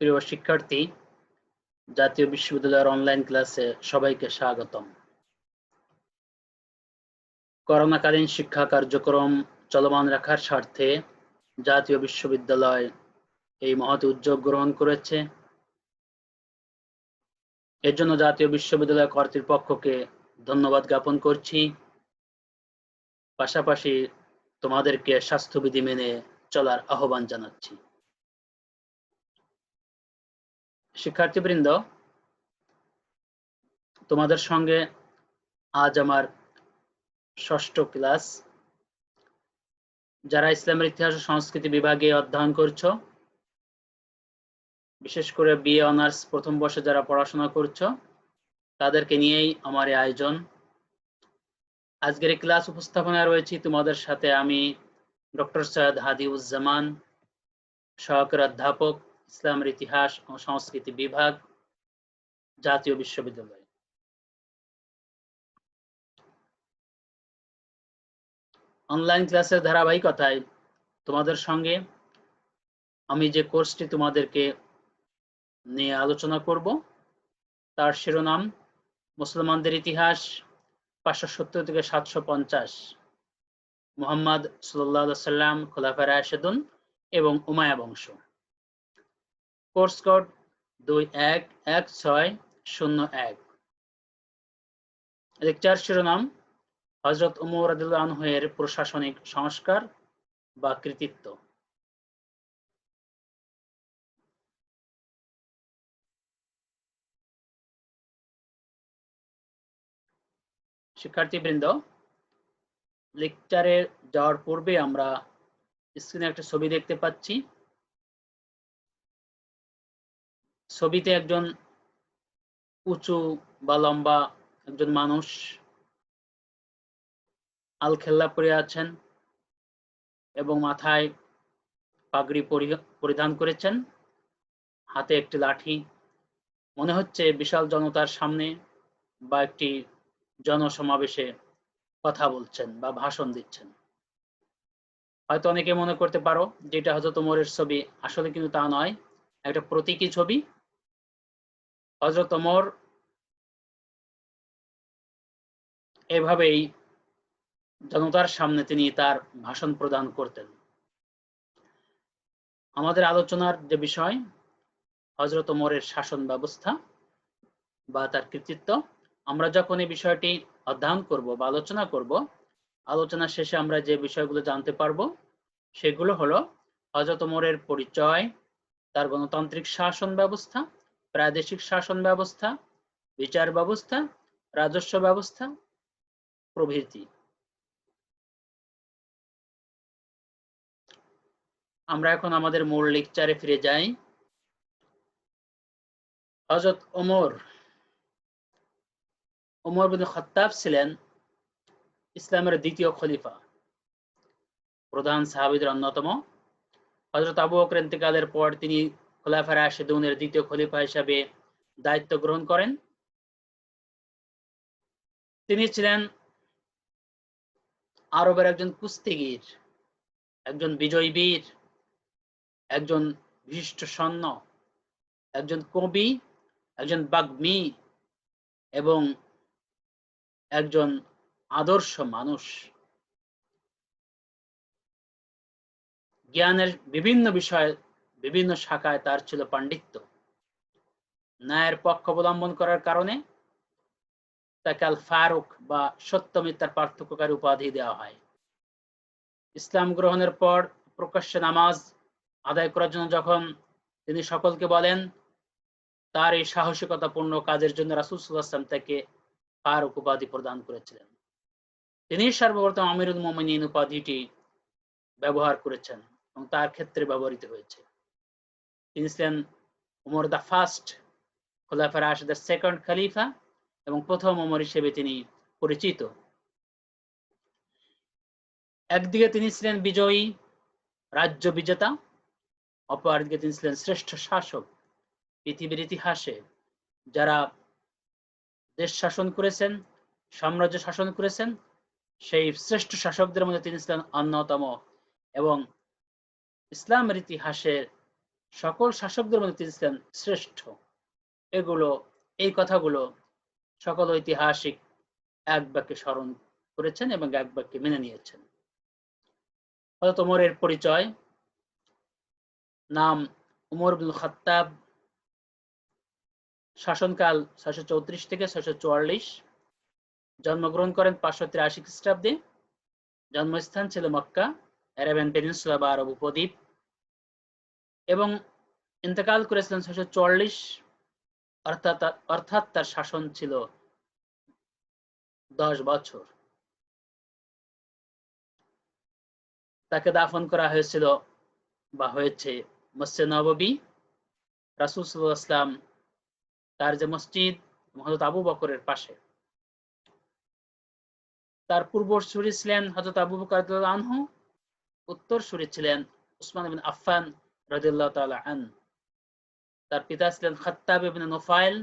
প্রিয় শিক্ষার্থী, জাতীয় বিশ্ববিদ্যালয়ের অনলাইন ক্লাসে সবাইকে স্বাগতম। করোনাকালীন শিক্ষা কার্যক্রম চলমান রাখার স্বার্থে জাতীয় বিশ্ববিদ্যালয় এই মহৎ উদ্যোগ গ্রহণ করেছে। এর জন্য জাতীয় বিশ্ববিদ্যালয় কর্তৃপক্ষকে ধন্যবাদ জ্ঞাপন করছি। পাশাপাশি তোমাদেরকে স্বাস্থ্যবিধি মেনে চলার আহ্বান জানাচ্ছি। শিক্ষার্থীবৃন্দ, তোমাদের সঙ্গে আজ আমার ষষ্ঠ ক্লাস। যারা ইসলামের ইতিহাস ও সংস্কৃতি বিভাগে অধ্যয়ন করছো, বিশেষ করে বিএ অনার্স প্রথম বর্ষে যারা পড়াশোনা করছো, তাদেরকে নিয়েই আমার এই আয়োজন। আজকের এই ক্লাস উপস্থাপনায় রয়েছি তোমাদের সাথে আমি, ডক্টর সৈয়দ হাদিউজ্জামান, সহকারী অধ্যাপক, ইসলামের ইতিহাস ও সংস্কৃতি বিভাগ, জাতীয় বিশ্ববিদ্যালয়। অনলাইন ক্লাসের ধারাবাহিকতায় তোমাদের সঙ্গে আমি যে কোর্সটি তোমাদেরকে নিয়ে আলোচনা করব তার শিরোনাম মুসলমানদের ইতিহাস 570 থেকে 750, মুহাম্মদ সাল্লাল্লাহু আলাইহি সাল্লাম, খোলাফায়ে রাশিদুন এবং উমাইয়া বংশ। Course code 211601। লেকচার শিরোনাম হযরত ওমর রাদিয়াল্লাহু আনহু এর প্রশাসনিক সংস্কার বা কৃতিত্ব। শিক্ষার্থীবৃন্দ, লেকচারে যাওয়ার পূর্বে আমরা স্ক্রিনে একটা ছবি দেখতে পাচ্ছি। ছবিতে একজন উঁচু বা লম্বা একজন মানুষ আলখেল্লা পরে আছেন এবং মাথায় পাগড়ি পরিধান করেছেন, হাতে একটি লাঠি। মনে হচ্ছে বিশাল জনতার সামনে বা একটি জনসমাবেশে কথা বলছেন বা ভাষণ দিচ্ছেন। হয়তো অনেকে মনে করতে পারো যে এটা হযরত ওমরের ছবি, আসলে কিন্তু তা নয়, একটা প্রতীকী ছবি। হযরত ওমর এভাবেই জনতার সামনে তিনি তার ভাষণ প্রদান করতেন। আমাদের আলোচনার যে বিষয় হযরত ওমরের শাসন ব্যবস্থা বা তার কৃতিত্ব, আমরা যখন এই বিষয়টি অধ্যয়ন করব বা আলোচনা করব, আলোচনা শেষে আমরা যে বিষয়গুলো জানতে পারবো সেগুলো হলো হযরত ওমরের পরিচয়, তার গণতান্ত্রিক শাসন ব্যবস্থা, প্রাদেশিক শাসন ব্যবস্থা, বিচার ব্যবস্থা, রাজস্ব ব্যবস্থা প্রভৃতি। আমরা এখন আমাদের মূল লেকচারে ফিরে যাই। হযরত ওমর বিন খাত্তাব ছিলেন ইসলামের দ্বিতীয় খলিফা, প্রধান সাহাবীদের অন্যতম। হযরত আবু বকর ইন্তেকালের পর তিনি খোলাফায়ে রাশিদুনের দ্বিতীয় খলিফা হিসেবে দায়িত্ব গ্রহণ করেন। তিনি ছিলেন আরবের একজন কুস্তিগীর, একজন বিজয়ী বীর, একজন বিশিষ্ট সৈন্য, একজন কবি, একজন বাগ্মী এবং একজন আদর্শ মানুষ। জ্ঞানের বিভিন্ন বিষয়ে বিভিন্ন শাখায় তার ছিল পাণ্ডিত্য। ন্যায়ের পক্ষ অবলম্বন করার কারণে তাকে আল ফারুক বা সত্য মিথ্যার পার্থক্যকারী উপাধি দেওয়া হয়। ইসলাম গ্রহণের পর প্রকাশ্যে নামাজ আদায় করার জন্য যখন তিনি সকলকে বলেন, তার এই সাহসিকতাপূর্ণ কাজের জন্য রাসূল সাল্লাল্লাহু আলাইহি ওয়াসাল্লাম তাকে ফারুক উপাধি প্রদান করেছিলেন। তিনি সর্বপ্রথম আমিরুল মুমিনিন উপাধিটি ব্যবহার করেছেন এবং তার ক্ষেত্রে ব্যবহৃত হয়েছে। তিনি ছিলেন উমর দ্য ফার্স্ট, খোলাফায়ে রাশিদের সেকেন্ড খলিফা এবং প্রথম ওমর হিসেবে তিনি পরিচিত। একদিকে তিনি ছিলেন বিজয়ী, রাজ্য বিজেতা, অপরদিকে তিনি ছিলেন শ্রেষ্ঠ শাসক। পৃথিবীর ইতিহাসে যারা দেশ শাসন করেছেন, সাম্রাজ্য শাসন করেছেন, সেই শ্রেষ্ঠ শাসকদের মধ্যে তিনি ছিলেন অন্যতম এবং ইসলামের ইতিহাসের সকল শাসকদের মধ্যে তিনি ছিলেন শ্রেষ্ঠ। এই কথাগুলো সকল ঐতিহাসিক এক বাক্যে স্মরণ করেছেন এবং এক বাক্যে মেনে নিয়েছেন। হযরত ওমরের পরিচয়, নাম উমর ইবনুল খাত্তাব, শাসনকাল 634 থেকে 644, জন্মগ্রহণ করেন 583 খ্রিস্টাব্দে, জন্মস্থান ছিল মক্কা, অ্যারাবিয়ান পেনিনসুলা বা আরব উপদ্বীপ, এবং ইন্তেকাল করেছিলেন 644, অর্থাৎ তার শাসন ছিল 10 বছর। তাকে দাফন করা হয়েছিল বা হয়েছে মসজিদে নববী, রাসূল সাল্লাল্লাহু আলাইহি ওয়াসাল্লাম তার যে মসজিদ হযরত আবু বকরের পাশে। তার পূর্বসূরি ছিলেন হযরত আবু বকর রাদিয়াল্লাহু আনহু, উত্তরসূরি ছিলেন উসমান ইবনে আফফান রাদিয়াল্লাহু তাআলা আনহু। তার পিতা ছিলেন খাত্তাব ইবনে নুফাইল,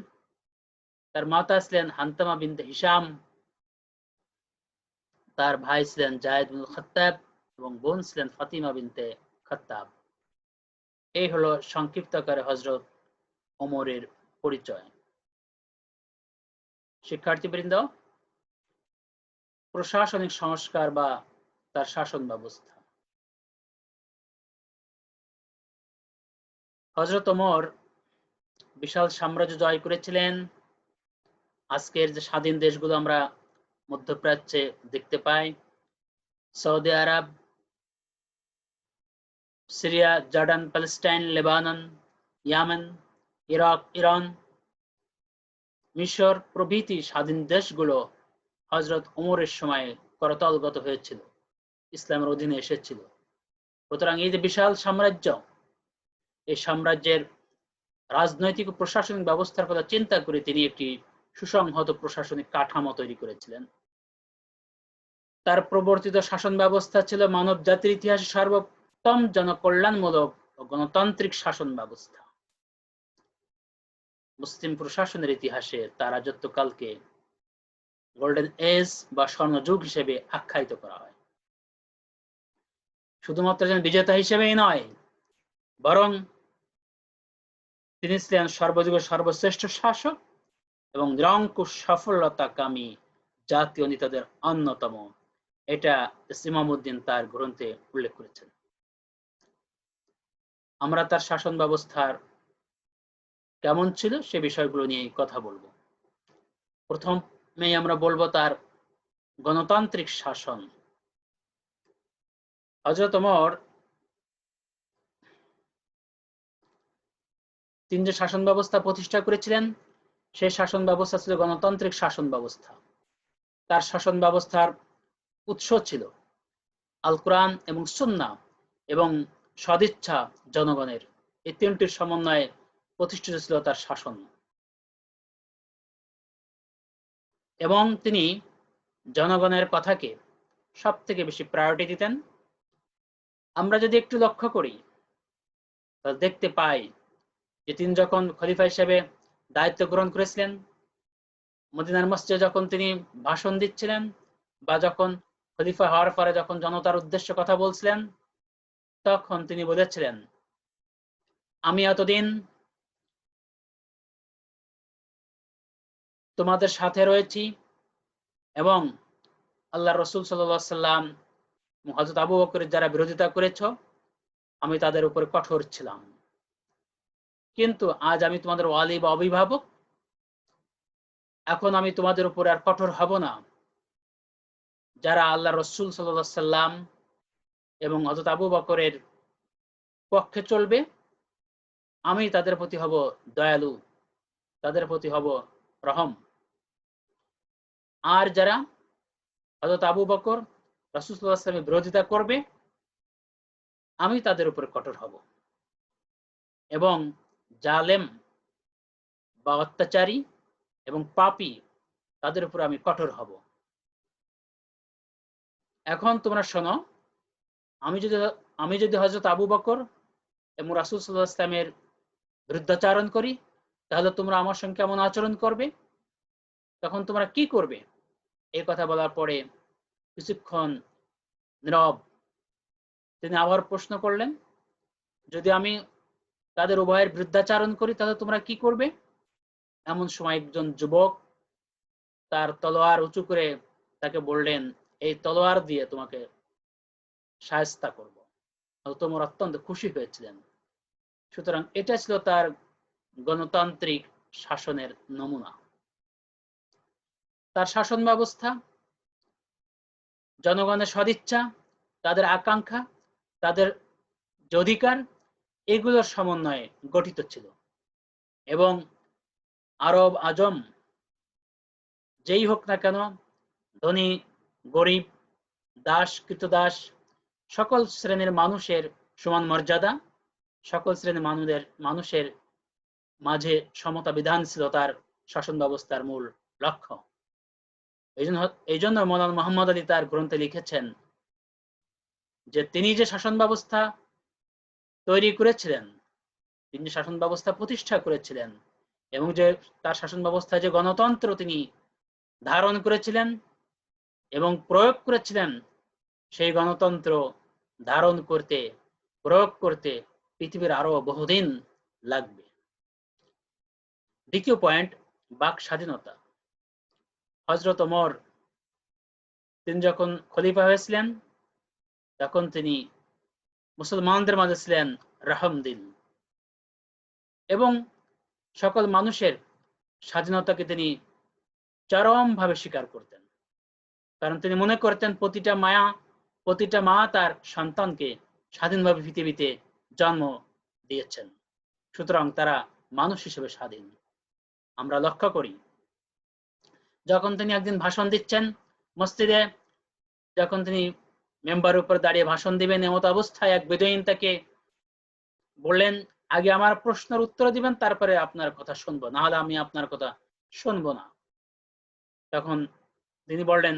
তার মাতা ছিলেন হানতামা বিনতে হিশাম, তার ভাই ছিলেন যায়েদ ইবনে খাত্তাব এবং বোন ছিলেন ফাতিমা বিনতে খাত্তাব। এই হলো সংক্ষিপ্ত আকারে হযরত ওমরের পরিচয়। শিক্ষার্থীবৃন্দ, প্রশাসনিক সংস্কার বা তার শাসন ব্যবস্থা। হযরত ওমর বিশাল সাম্রাজ্য জয় করেছিলেন। আজকের যে স্বাধীন দেশগুলো আমরা মধ্যপ্রাচ্যে দেখতে পাই, সৌদি আরব, Syria, Jordan, Palestine, Lebanon, Yemen, Iraq, Iran, মিশর প্রভৃতি স্বাধীন দেশগুলো হযরত ওমরের সময়ে করতলগত হয়েছিল, ইসলামের অধীনে এসেছিল। সুতরাং এই যে বিশাল সাম্রাজ্য, এই সাম্রাজ্যের রাজনৈতিক ও প্রশাসনিক ব্যবস্থার কথা চিন্তা করে তিনি একটি সুসংহত প্রশাসনিক কাঠামো তৈরি করেছিলেন। তার প্রবর্তিত শাসন ব্যবস্থা ছিল মানব জাতির ইতিহাসে সর্বোত্তম জনকল্যাণমূলক ও গণতান্ত্রিক শাসন ব্যবস্থা। মুসলিম প্রশাসনের ইতিহাসে তার রাজত্বকালকে গোল্ডেন এজ বা স্বর্ণযুগ হিসেবে আখ্যায়িত করা হয়। শুধুমাত্র যেন বিজেতা হিসেবেই নয়, বরং তিনি ছিলেন সর্বযুগের সর্বশ্রেষ্ঠ শাসক এবং নিরঙ্কুশ সফলতাকামী জাতীয় নেতাদের অন্যতম। এটা ইমামউদ্দিন তার গ্রন্থে উল্লেখ করেছেন। আমরা তার শাসন ব্যবস্থার কেমন ছিল সে বিষয়গুলো নিয়ে কথা বলবো। প্রথমেই আমরা বলবো তার গণতান্ত্রিক শাসন। হযরত ওমর তিনি যে শাসন ব্যবস্থা প্রতিষ্ঠা করেছিলেন, সেই শাসন ব্যবস্থা ছিল গণতান্ত্রিক শাসন ব্যবস্থা। তার শাসন ব্যবস্থার উৎস ছিল আল কোরআন এবং সুন্নাহ এবং সদিচ্ছা জনগণের, এই তিনটির সমন্বয়ে প্রতিষ্ঠিত ছিল তার শাসন। এবং তিনি জনগণের কথাকে সব থেকে বেশি প্রায়োরিটি দিতেন। আমরা যদি একটু লক্ষ্য করি তাহলে দেখতে পাই যে তিনি যখন খলিফা হিসেবে দায়িত্ব গ্রহণ করেছিলেন, মদিনার মসজিদে যখন তিনি ভাষণ দিচ্ছিলেন বা যখন খলিফা হওয়ার পরে যখন জনতার উদ্দেশ্যে কথা বলছিলেন, তখন তিনি বলেছিলেন, আমি এতদিন তোমাদের সাথে রয়েছি এবং আল্লাহ রসুল সাল্লাল্লাহু আলাইহি ওয়াসাল্লাম হযরত আবু বকরের যারা বিরোধিতা করেছ, আমি তাদের উপরে কঠোর ছিলাম, কিন্তু আজ আমি তোমাদের ওয়ালি বা অভিভাবক, এখন আমি তোমাদের উপরে আর কঠোর হব না। যারা আল্লাহ রসুল সাল্লাল্লাহু আলাইহি ওয়াসাল্লাম এবং হযরত আবু বকরের পক্ষে চলবে, আমি তাদের প্রতি হব দয়ালু, তাদের প্রতি হব রহম। আর যারা হযরত আবু বকর রাসূল সাল্লাল্লাহু আলাইহি ওয়াসাল্লামের বিরোধিতা করবে, আমি তাদের উপরে কঠোর হব এবং জালেম বা অত্যাচারী এবং পাপী তাদের উপরে আমি কঠোর হব। এখন তোমরা শোনো, আমি যদি হযরত আবু বকর এবং রাসূল সাল্লাল্লাহু আলাইহি ওয়াসাল্লামের বিরুদ্ধাচরণ করি, তাহলে তোমরা আমার সঙ্গে কেমন আচরণ করবে, তখন তোমরা কি করবে? এই কথা বলার পরে কিছুক্ষণ নীরব। তিনি আবার প্রশ্ন করলেন, যদি আমি তাদের উভয়ের বিরুদ্ধাচারণ করি তাহলে তোমরা কি করবে? এমন সময় একজন যুবক তার তলোয়ার উঁচু করে তাকে বললেন, এই তলোয়ার দিয়ে তোমাকে শায়েস্তা করব। তোমরা অত্যন্ত খুশি হয়েছিলেন। সুতরাং এটা ছিল তার গণতান্ত্রিক শাসনের নমুনা। তার শাসন ব্যবস্থা জনগণের সদিচ্ছা, তাদের আকাঙ্ক্ষা, তাদের অধিকার, এগুলোর সমন্বয়ে গঠিত ছিল। এবং আরব আজম যেই হোক না কেন, ধনী গরিব, দাস কৃতদাস, সকল শ্রেণীর মানুষের সমান মর্যাদা, সকল শ্রেণীর মানুষের মাঝে সমতা বিধান ছিল তার শাসন ব্যবস্থার মূল লক্ষ্য। এই জন্য মৌলানা মোহাম্মদ আলী তার গ্রন্থে লিখেছেন যে তিনি যে শাসন ব্যবস্থা তৈরি করেছিলেন, তিনি যে শাসন ব্যবস্থা প্রতিষ্ঠা করেছিলেন এবং যে তার শাসন ব্যবস্থায় যে গণতন্ত্র তিনি ধারণ করেছিলেন এবং প্রয়োগ করেছিলেন, সেই গণতন্ত্র ধারণ করতে, প্রয়োগ করতে পৃথিবীর আরো বহুদিন লাগবে। দ্বিতীয় পয়েন্ট, বাক স্বাধীনতা। হযরত ওমর তিনি যখন খলিফা হয়েছিলেন তখন তিনি মুসলমানদের মাঝে ছিলেন রাহমদিল এবং সকল মানুষের স্বাধীনতাকে তিনি চরমভাবে স্বীকার করতেন। কারণ তিনি মনে করতেন প্রতিটা মা তার সন্তানকে স্বাধীনভাবে পৃথিবীতে জন্ম দিয়েছেন, সুতরাং তারা মানুষ হিসেবে স্বাধীন। আমরা লক্ষ্য করি যখন তিনি একদিন ভাষণ দিচ্ছেন মসজিদে, যখন তিনি মেম্বারের উপর দাঁড়িয়ে ভাষণ দিবেন, এমত অবস্থায় এক বেদুইন তাকে বললেন, আগে আমার প্রশ্নের উত্তর দিবেন, তারপরে আপনার কথা শুনবো, না হলে আমি আপনার কথা শুনবো না। তখন তিনি বললেন,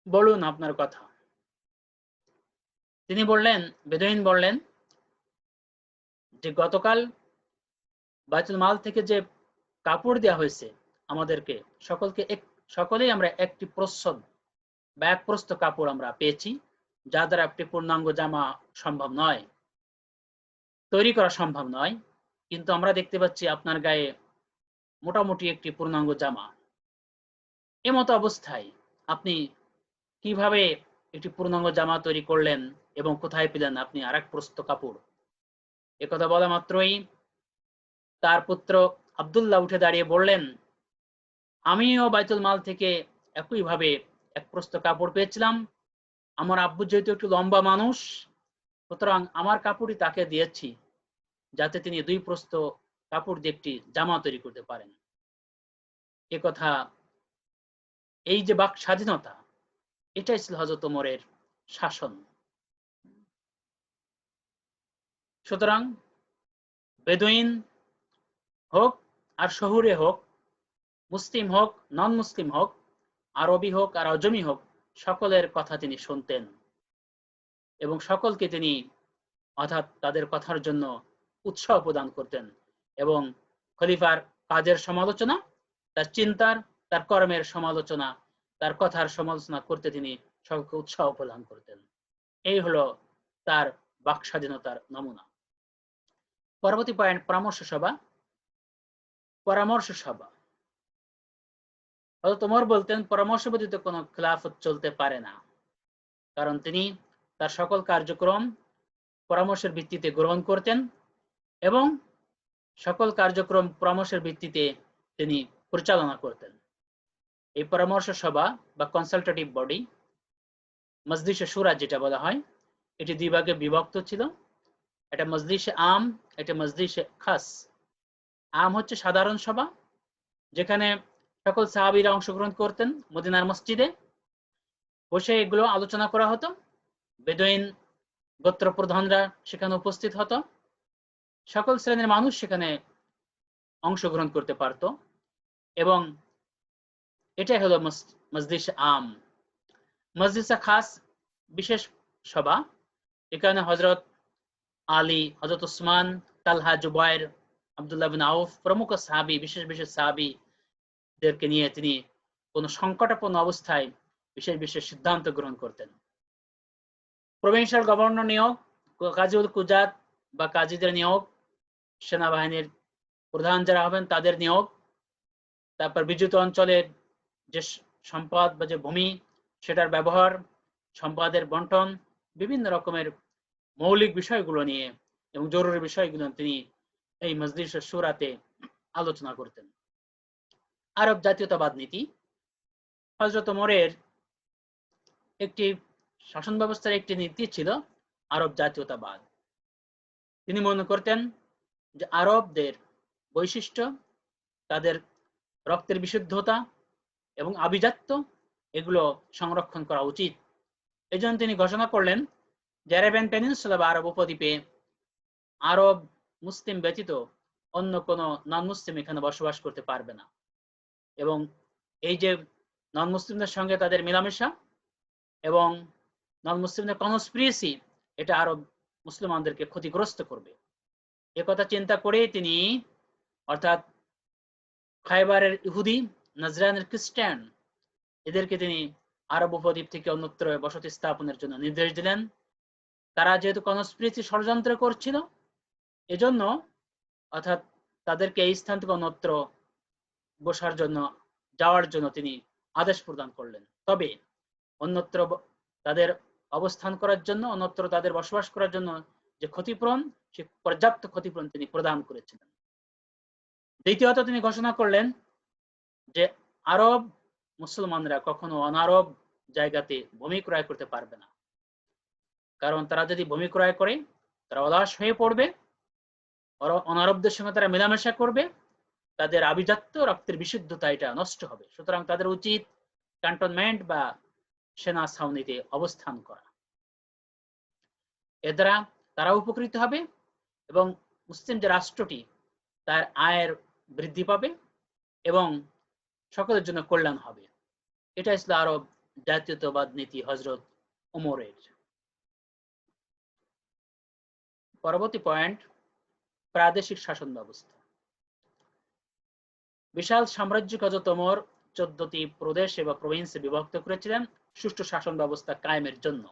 বলুন আপনার কথা। তিনি বললেন, বেদুইন বললেন যে গতকাল বাইতুল মাল থেকে যে কাপড় দেওয়া হয়েছে আমাদেরকে সকলেই আমরা একটি প্রচ্ছদ বা এক প্রস্থ কাপড় আমরা পেয়েছি, যা দ্বারা একটি পূর্ণাঙ্গ জামা সম্ভব নয়, তৈরি করা সম্ভব নয়, কিন্তু আমরা দেখতে পাচ্ছি আপনার গায়ে মোটামুটি একটি পূর্ণাঙ্গ জামা। এমতো অবস্থায় আপনি কিভাবে একটি পূর্ণাঙ্গ জামা তৈরি করলেন এবং কোথায় পেলেন আপনি আরেক প্রস্থ কাপড়? একথা বলা মাত্রই তার পুত্র আব্দুল্লাহ উঠে দাঁড়িয়ে বললেন, আমিও বাইতুল মাল থেকে একইভাবে এক প্রস্থ কাপড় পেয়েছিলাম। আমার আব্বু যেহেতু একটু লম্বা মানুষ, সুতরাং আমার কাপড়ই তাকে দিয়েছি যাতে তিনি 2 প্রস্থ কাপড় দিয়ে একটি জামা তৈরি করতে পারেন। একথা, এই যে বাক স্বাধীনতা, এটাই ছিল হযরত ওমরের শাসন। সুতরাং বেদুইন হোক আর শহুরে হোক, মুসলিম হোক নন মুসলিম হোক, আরবি হোক আর আজমি হোক, সকলের কথা তিনি শুনতেন এবং সকলকে তিনি অর্থাৎ তাদের কথার জন্য উৎসাহ প্রদান করতেন এবং খলিফার কাজের সমালোচনা, তার চিন্তার, তার কর্মের সমালোচনা, তার কথার সমালোচনা করতে তিনি সকলকে উৎসাহ প্রদান করতেন। এই হলো তার বাক স্বাধীনতার নমুনা। পরবর্তী পয়েন্ট, পরামর্শ সভা। পরামর্শ সভা, হযরত ওমর বলতেন পরামর্শ ব্যতীত কোনো খিলাফত চলতে পারে না, কারণ তিনি তার সকল কার্যক্রম পরামর্শের ভিত্তিতে গ্রহণ করতেন এবং সকল কার্যক্রম পরামর্শের ভিত্তিতে তিনি পরিচালনা করতেন। এই পরামর্শ সভা বা কনসালটেটিভ বডি, মজলিসে শুরা যেটা বলা হয়, এটি 2 ভাগে বিভক্ত ছিল। এটা মজলিসে আম, এটা মজলিসে খাস। আম হচ্ছে সাধারণ সভা, যেখানে সকল সাহাবীরা অংশগ্রহণ করতেন, মদিনার মসজিদে বসে এগুলো আলোচনা করা হতো। বেদুইন গোত্র প্রধানরা সেখানে উপস্থিত হতো, সকল শ্রেণীর মানুষ সেখানে অংশগ্রহণ করতে পারত এবং এটাই হলো মজলিস আম। মজলিসে খাস, বিশেষ সভা, এখানে হযরত আলী, হযরত উসমান, তালহা, জুবাইর, আব্দুল্লাহ বিন আউফ প্রমুখ সাহাবী, বিশেষ বিশেষ সাহাবীদেরকে নিয়ে তিনি কোনো সংকটাপন্ন অবস্থায় বিশেষ বিশেষ সিদ্ধান্ত গ্রহণ করতেন। প্রভিন্সিয়াল গভর্নর নিয়োগ, কাজী উল কুজাত বা কাজীদের নিয়োগ, সেনাবাহিনীর প্রধান যারা হবেন তাদের নিয়োগ, তারপর বিজিত অঞ্চলের যে সম্পদ বা যে ভূমি সেটার ব্যবহার, সম্পদের বন্টন, বিভিন্ন রকমের মৌলিক বিষয়গুলো নিয়ে এবং জরুরি বিষয়গুলো তিনি এই মজলিসে শুরাতে আলোচনা করতেন। আরব জাতীয়তাবাদ নীতি হযরত ওমরের একটি শাসন ব্যবস্থার একটি নীতি ছিল আরব জাতীয়তাবাদ। তিনি মনে করতেন যে আরবদের বৈশিষ্ট্য, তাদের রক্তের বিশুদ্ধতা এবং আভিজাত্য এগুলো সংরক্ষণ করা উচিত। এই জন্য তিনি ঘোষণা করলেন যে আরাবিয়ান পেনিনসুলা বা আরব উপদ্বীপে আরব মুসলিম ব্যতীত অন্য কোনো নন মুসলিম এখানে বসবাস করতে পারবে না, এবং এই যে নন মুসলিমদের সঙ্গে তাদের মেলামেশা এবং নন মুসলিমদের কনস্পিরেসি, এটা আরব মুসলমানদেরকে ক্ষতিগ্রস্ত করবে। একথা চিন্তা করে তিনি, অর্থাৎ খায়বারের ইহুদি, নাজরানের খ্রিস্টান, এদেরকে তিনি আরব উপদ্বীপ থেকে অন্যত্র বসতি স্থাপনের জন্য নির্দেশ দিলেন। তারা যেহেতু কনস্পিরেসি ষড়যন্ত্র করছিল, এজন্য অর্থাৎ তাদেরকে এই স্থান থেকে অন্যত্র বসার জন্য, যাওয়ার জন্য তিনি আদেশ প্রদান করলেন। তবে অন্যত্র তাদের অবস্থান করার জন্য, অন্যত্র তাদের বসবাস করার জন্য যে ক্ষতিপূরণ, সে পর্যাপ্ত ক্ষতিপূরণ তিনি প্রদান করেছিলেন। দ্বিতীয়ত তিনি ঘোষণা করলেন যে আরব মুসলমানরা কখনো অনারব জায়গাতে ভূমি ক্রয় করতে পারবে না, কারণ তারা যদি ভূমি ক্রয় করে তারা অলস হয়ে পড়বে, অনারবদের সঙ্গে তারা মেলামেশা করবে, তাদের আভিজাত্য, রক্তের বিশুদ্ধতা এটা নষ্ট হবে। সুতরাং তাদের উচিত ক্যান্টনমেন্ট বা সেনা ছাউনিতে অবস্থান করা। এ দ্বারা তারা উপকৃত হবে এবং মুসলিম যে রাষ্ট্রটি তার আয়ের বৃদ্ধি পাবে এবং সকলের জন্য কল্যাণ হবে। এটা ছিল আরব জাতীয়তাবাদ নীতি হযরত ওমরের। পরবর্তী পয়েন্ট, প্রাদেশিক শাসন ব্যবস্থা। বিশাল সাম্রাজ্যিক হযরত ওমর 14টি প্রদেশে বা প্রভিন্সে বিভক্ত করেছিলেন সুষ্ঠু শাসন ব্যবস্থা কায়েমের জন্য,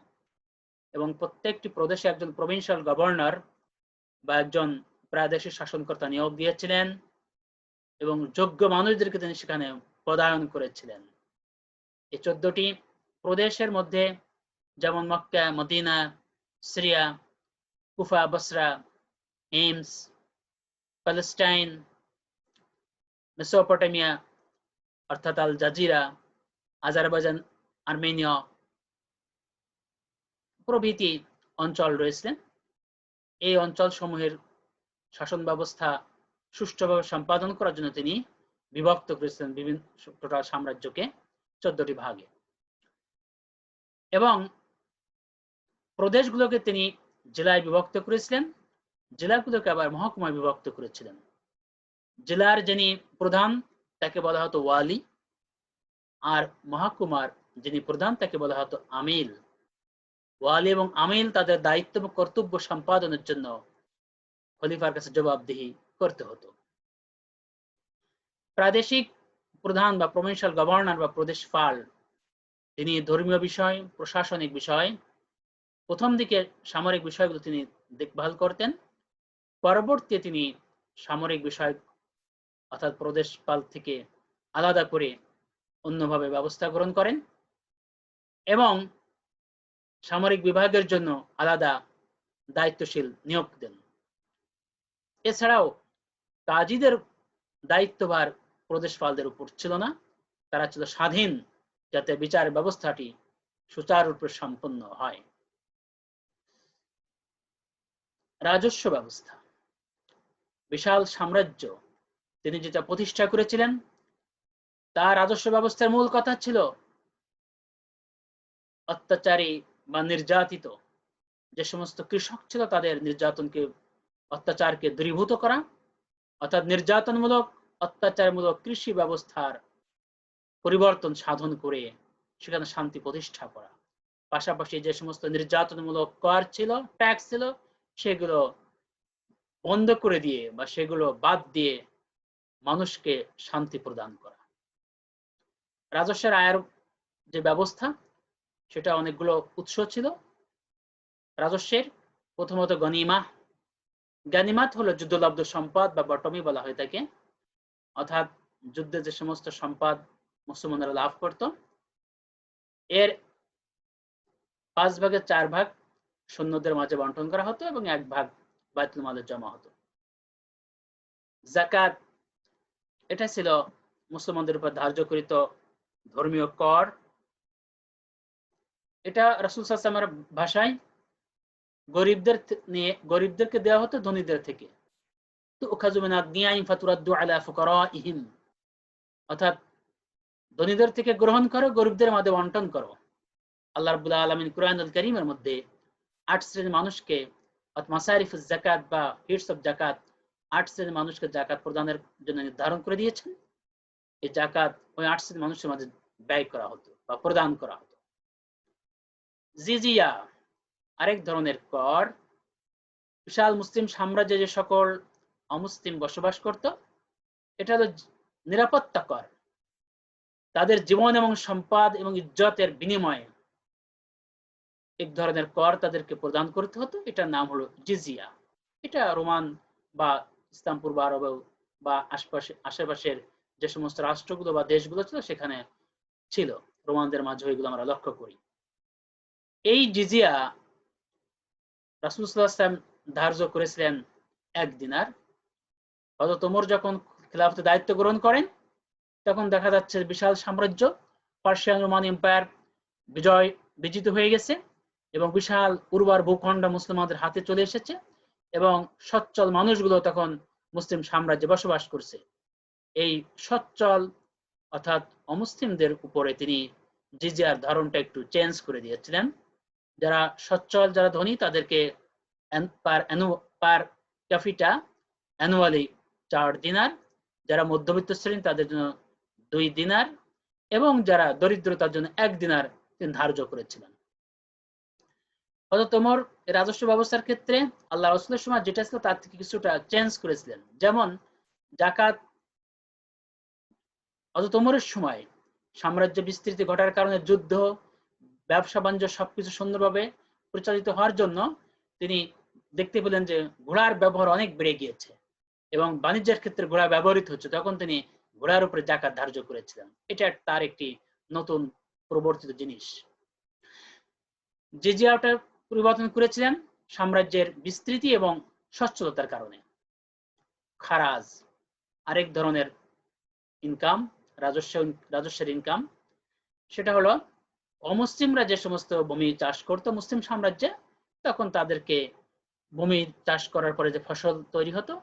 এবং প্রত্যেকটি প্রদেশে একজন প্রভিন্সিয়াল গভর্নর বা একজন প্রাদেশিক শাসনকর্তা নিয়োগ দিয়েছিলেন এবং যোগ্য মানুষদেরকে তিনি সেখানে পদায়ন করেছিলেন। এই 14টি প্রদেশের মধ্যে যেমন মক্কা, মদিনা, সিরিয়া, কুফা, বসরা, হিমস, প্যালেস্টাইন, মেসোপটেমিয়া অর্থাৎ আল জাজিরা, আজারবাইজান, আর্মেনিয়া প্রভৃতি অঞ্চল রয়েছেন। এই অঞ্চল সমূহের শাসন ব্যবস্থা সুষ্ঠুভাবে সম্পাদন করার জন্য তিনি বিভক্ত করেছিলেন বিভিন্ন টোটাল সাম্রাজ্যকে 14টি ভাগে, এবং প্রদেশগুলোকে তিনি জেলায় বিভক্ত করেছিলেন, জেলাগুলোকে আবার মহকুমায় বিভক্ত করেছিলেন। জেলার যিনি প্রধান তাকে বলা হতো ওয়ালি, আর মহকুমার যিনি প্রধান তাকে বলা হতো আমিল। ওয়ালি এবং আমিল তাদের দায়িত্ব এবং কর্তব্য সম্পাদনের জন্য খলিফার কাছে জবাবদিহি করতে হতো। প্রাদেশিক প্রধান বা প্রভিন্সিয়াল গভর্নর বা প্রদেশপাল, তিনি ধর্মীয় বিষয়, প্রশাসনিক বিষয়, প্রথম দিকে সামরিক বিষয়গুলো তিনি দেখভাল করতেন, পরবর্তীতে তিনি সামরিক বিষয় অর্থাৎ প্রদেশপাল থেকে আলাদা করে অন্যভাবে ব্যবস্থা গ্রহণ করেন এবং সামরিক বিভাগের জন্য আলাদা দায়িত্বশীল নিয়োগ দেন। এছাড়াও কাজীদের দায়িত্বভার প্রদেশপালদের উপর ছিল না, তারা ছিল স্বাধীন, যাতে বিচার ব্যবস্থাটি সুচারুরূপে সম্পন্ন হয়। রাজস্ব ব্যবস্থা, বিশাল সাম্রাজ্য তিনি যেটা প্রতিষ্ঠা করেছিলেন, তার রাজস্ব ব্যবস্থার মূল কথা ছিল অত্যাচারী বা নির্যাতিত যে সমস্ত কৃষক ছিল তাদের নির্যাতনকে, অত্যাচারকে দূরীভূত করা, অর্থাৎ নির্যাতনমূলক, অত্যাচারমূলক কৃষি ব্যবস্থার পরিবর্তন সাধন করে সেখানে শান্তি প্রতিষ্ঠা করা। পাশাপাশি যে সমস্ত নির্যাতনমূলক কর ছিল, ট্যাক্স ছিল, সেগুলো বন্ধ করে দিয়ে বা সেগুলো বাদ দিয়ে মানুষকে শান্তি প্রদান করা। রাজস্বের আয়ের যে ব্যবস্থা, সেটা অনেকগুলো উৎস ছিল রাজস্বের। প্রথমত গনিমা, গানিমাত হলো যুদ্ধলব্ধ সম্পদ বা বটমি বলা হয়ে থাকে, অর্থাৎ যুদ্ধে যে সমস্ত সম্পদ মুসলমানরা লাভ করত এর 5/4 সৈন্যদের মাঝে বন্টন করা হতো এবং 1 ভাগ বাইতুল মালে জমা হতো। যাকাত এটা ছিল মুসলমানদের উপর ধার্যকৃত ধর্মীয় কর। এটা রাসূল সাল্লাল্লাহু আলাইহি ওয়াসাল্লামের ভাষায় গরিবদেরকে দেওয়া হতো ধনীদের থেকে। তুখাযু মিন আগনিয়াইহিম ফাতুরাদ্দু আলা ফুকারাইহিম, অর্থাৎ ধনীদের থেকে গ্রহণ করো, গরিবদের মাঝে বন্টন করো। আল্লাহ রাব্বুল আলামিন কুরআনুল কারীমের মধ্যে 8 শ্রেণীর মানুষকে, অর্থাৎ মাসারিফুজ যাকাত বা হিটস অফ যাকাত, 8 শ্রেণীর মানুষকে যাকাত প্রদানের জন্য নির্ধারণ করে দিয়েছেন। এই যাকাত ওই 8 শ্রেণীর মানুষের মাঝে ব্যয় করা হতো বা প্রদান করা হতো। জিজিয়া আরেক ধরনের কর। বিশাল মুসলিম সাম্রাজ্যে যে সকল অমুসলিম বসবাস করত, এটা হলো নিরাপত্তা কর। তাদের জীবন এবং সম্পদ এবং ইজ্জতের বিনিময়ে এক ধরনের কর তাদেরকে প্রদান করতে হতো, এটার নাম হলো জিজিয়া। এটা রোমান বা ইসলাম পূর্ব আরব বা আশেপাশের যে সমস্ত রাষ্ট্রগুলো বা দেশগুলো ছিল সেখানে ছিল, রোমানদের মাঝে এগুলো আমরা লক্ষ্য করি। এই জিজিয়া রাসূল সাল্লাল্লাহু আলাইহি ওয়াসাল্লাম ধার্য করেছিলেন 1 দিনার। হযরত ওমর যখন খিলাফতের দায়িত্ব গ্রহণ করেন তখন দেখা যাচ্ছে বিশাল সাম্রাজ্য পার্সিয়ান রোমান এম্পায়ার বিজিত হয়ে গেছে এবং বিশাল উর্বর ভূখণ্ড মুসলমানদের হাতে চলে এসেছে এবং সচ্ছল মানুষগুলো তখন মুসলিম সাম্রাজ্যে বসবাস করছে। এই সচ্ছল অর্থাৎ অমুসলিমদের উপরে তিনি জিজিয়ার ধরনটা একটু চেঞ্জ করে দিয়েছিলেন। যারা সচ্ছল, যারা ধনী, তাদেরকে পার ক্যাপিটা অ্যানুয়ালি 4 দিনার, যারা মধ্যবিত্ত শ্রেণী তাদের জন্য 2 দিনার এবং যারা দরিদ্রতার জন্য 1 দিনার তিনি ধার্য করেছিলেন। হযরত ওমর রাজস্ব ব্যবস্থার ক্ষেত্রে আল্লাহ রাসূলের সময় যেটা ছিল তার থেকে কিছুটা চেঞ্জ করেছিলেন। যেমন যাকাত হযরত ওমরের সময় সাম্রাজ্য বিস্তৃতি ঘটার কারণে যুদ্ধ, ব্যবসা বাণিজ্য সবকিছু সুন্দরভাবে পরিচালিত হওয়ার জন্য তিনি দেখতে পেলেন যে ঘোড়ার ব্যবহার অনেক বেড়ে গিয়েছে এবং বাণিজ্যের ক্ষেত্রে ঘোড়া ব্যবহৃত হচ্ছে, তখন তিনি ঘোড়ার উপরে যাকাত ধার্য করেছিলেন। এটা তার একটি নতুন প্রবর্তিত জিনিস। জিজিয়াটা পরিবর্তন করেছিলেন সাম্রাজ্যের বিস্তৃতি এবং সচ্ছলতার কারণে। খারাজ আরেক ধরনের ইনকাম, রাজস্বের ইনকাম। সেটা হলো অমুসলিমরা যে সমস্ত ভূমি চাষ করত মুসলিম সাম্রাজ্যে, তখন তাদেরকে ভূমি চাষ করার পরে যে ফসল তৈরি হতো,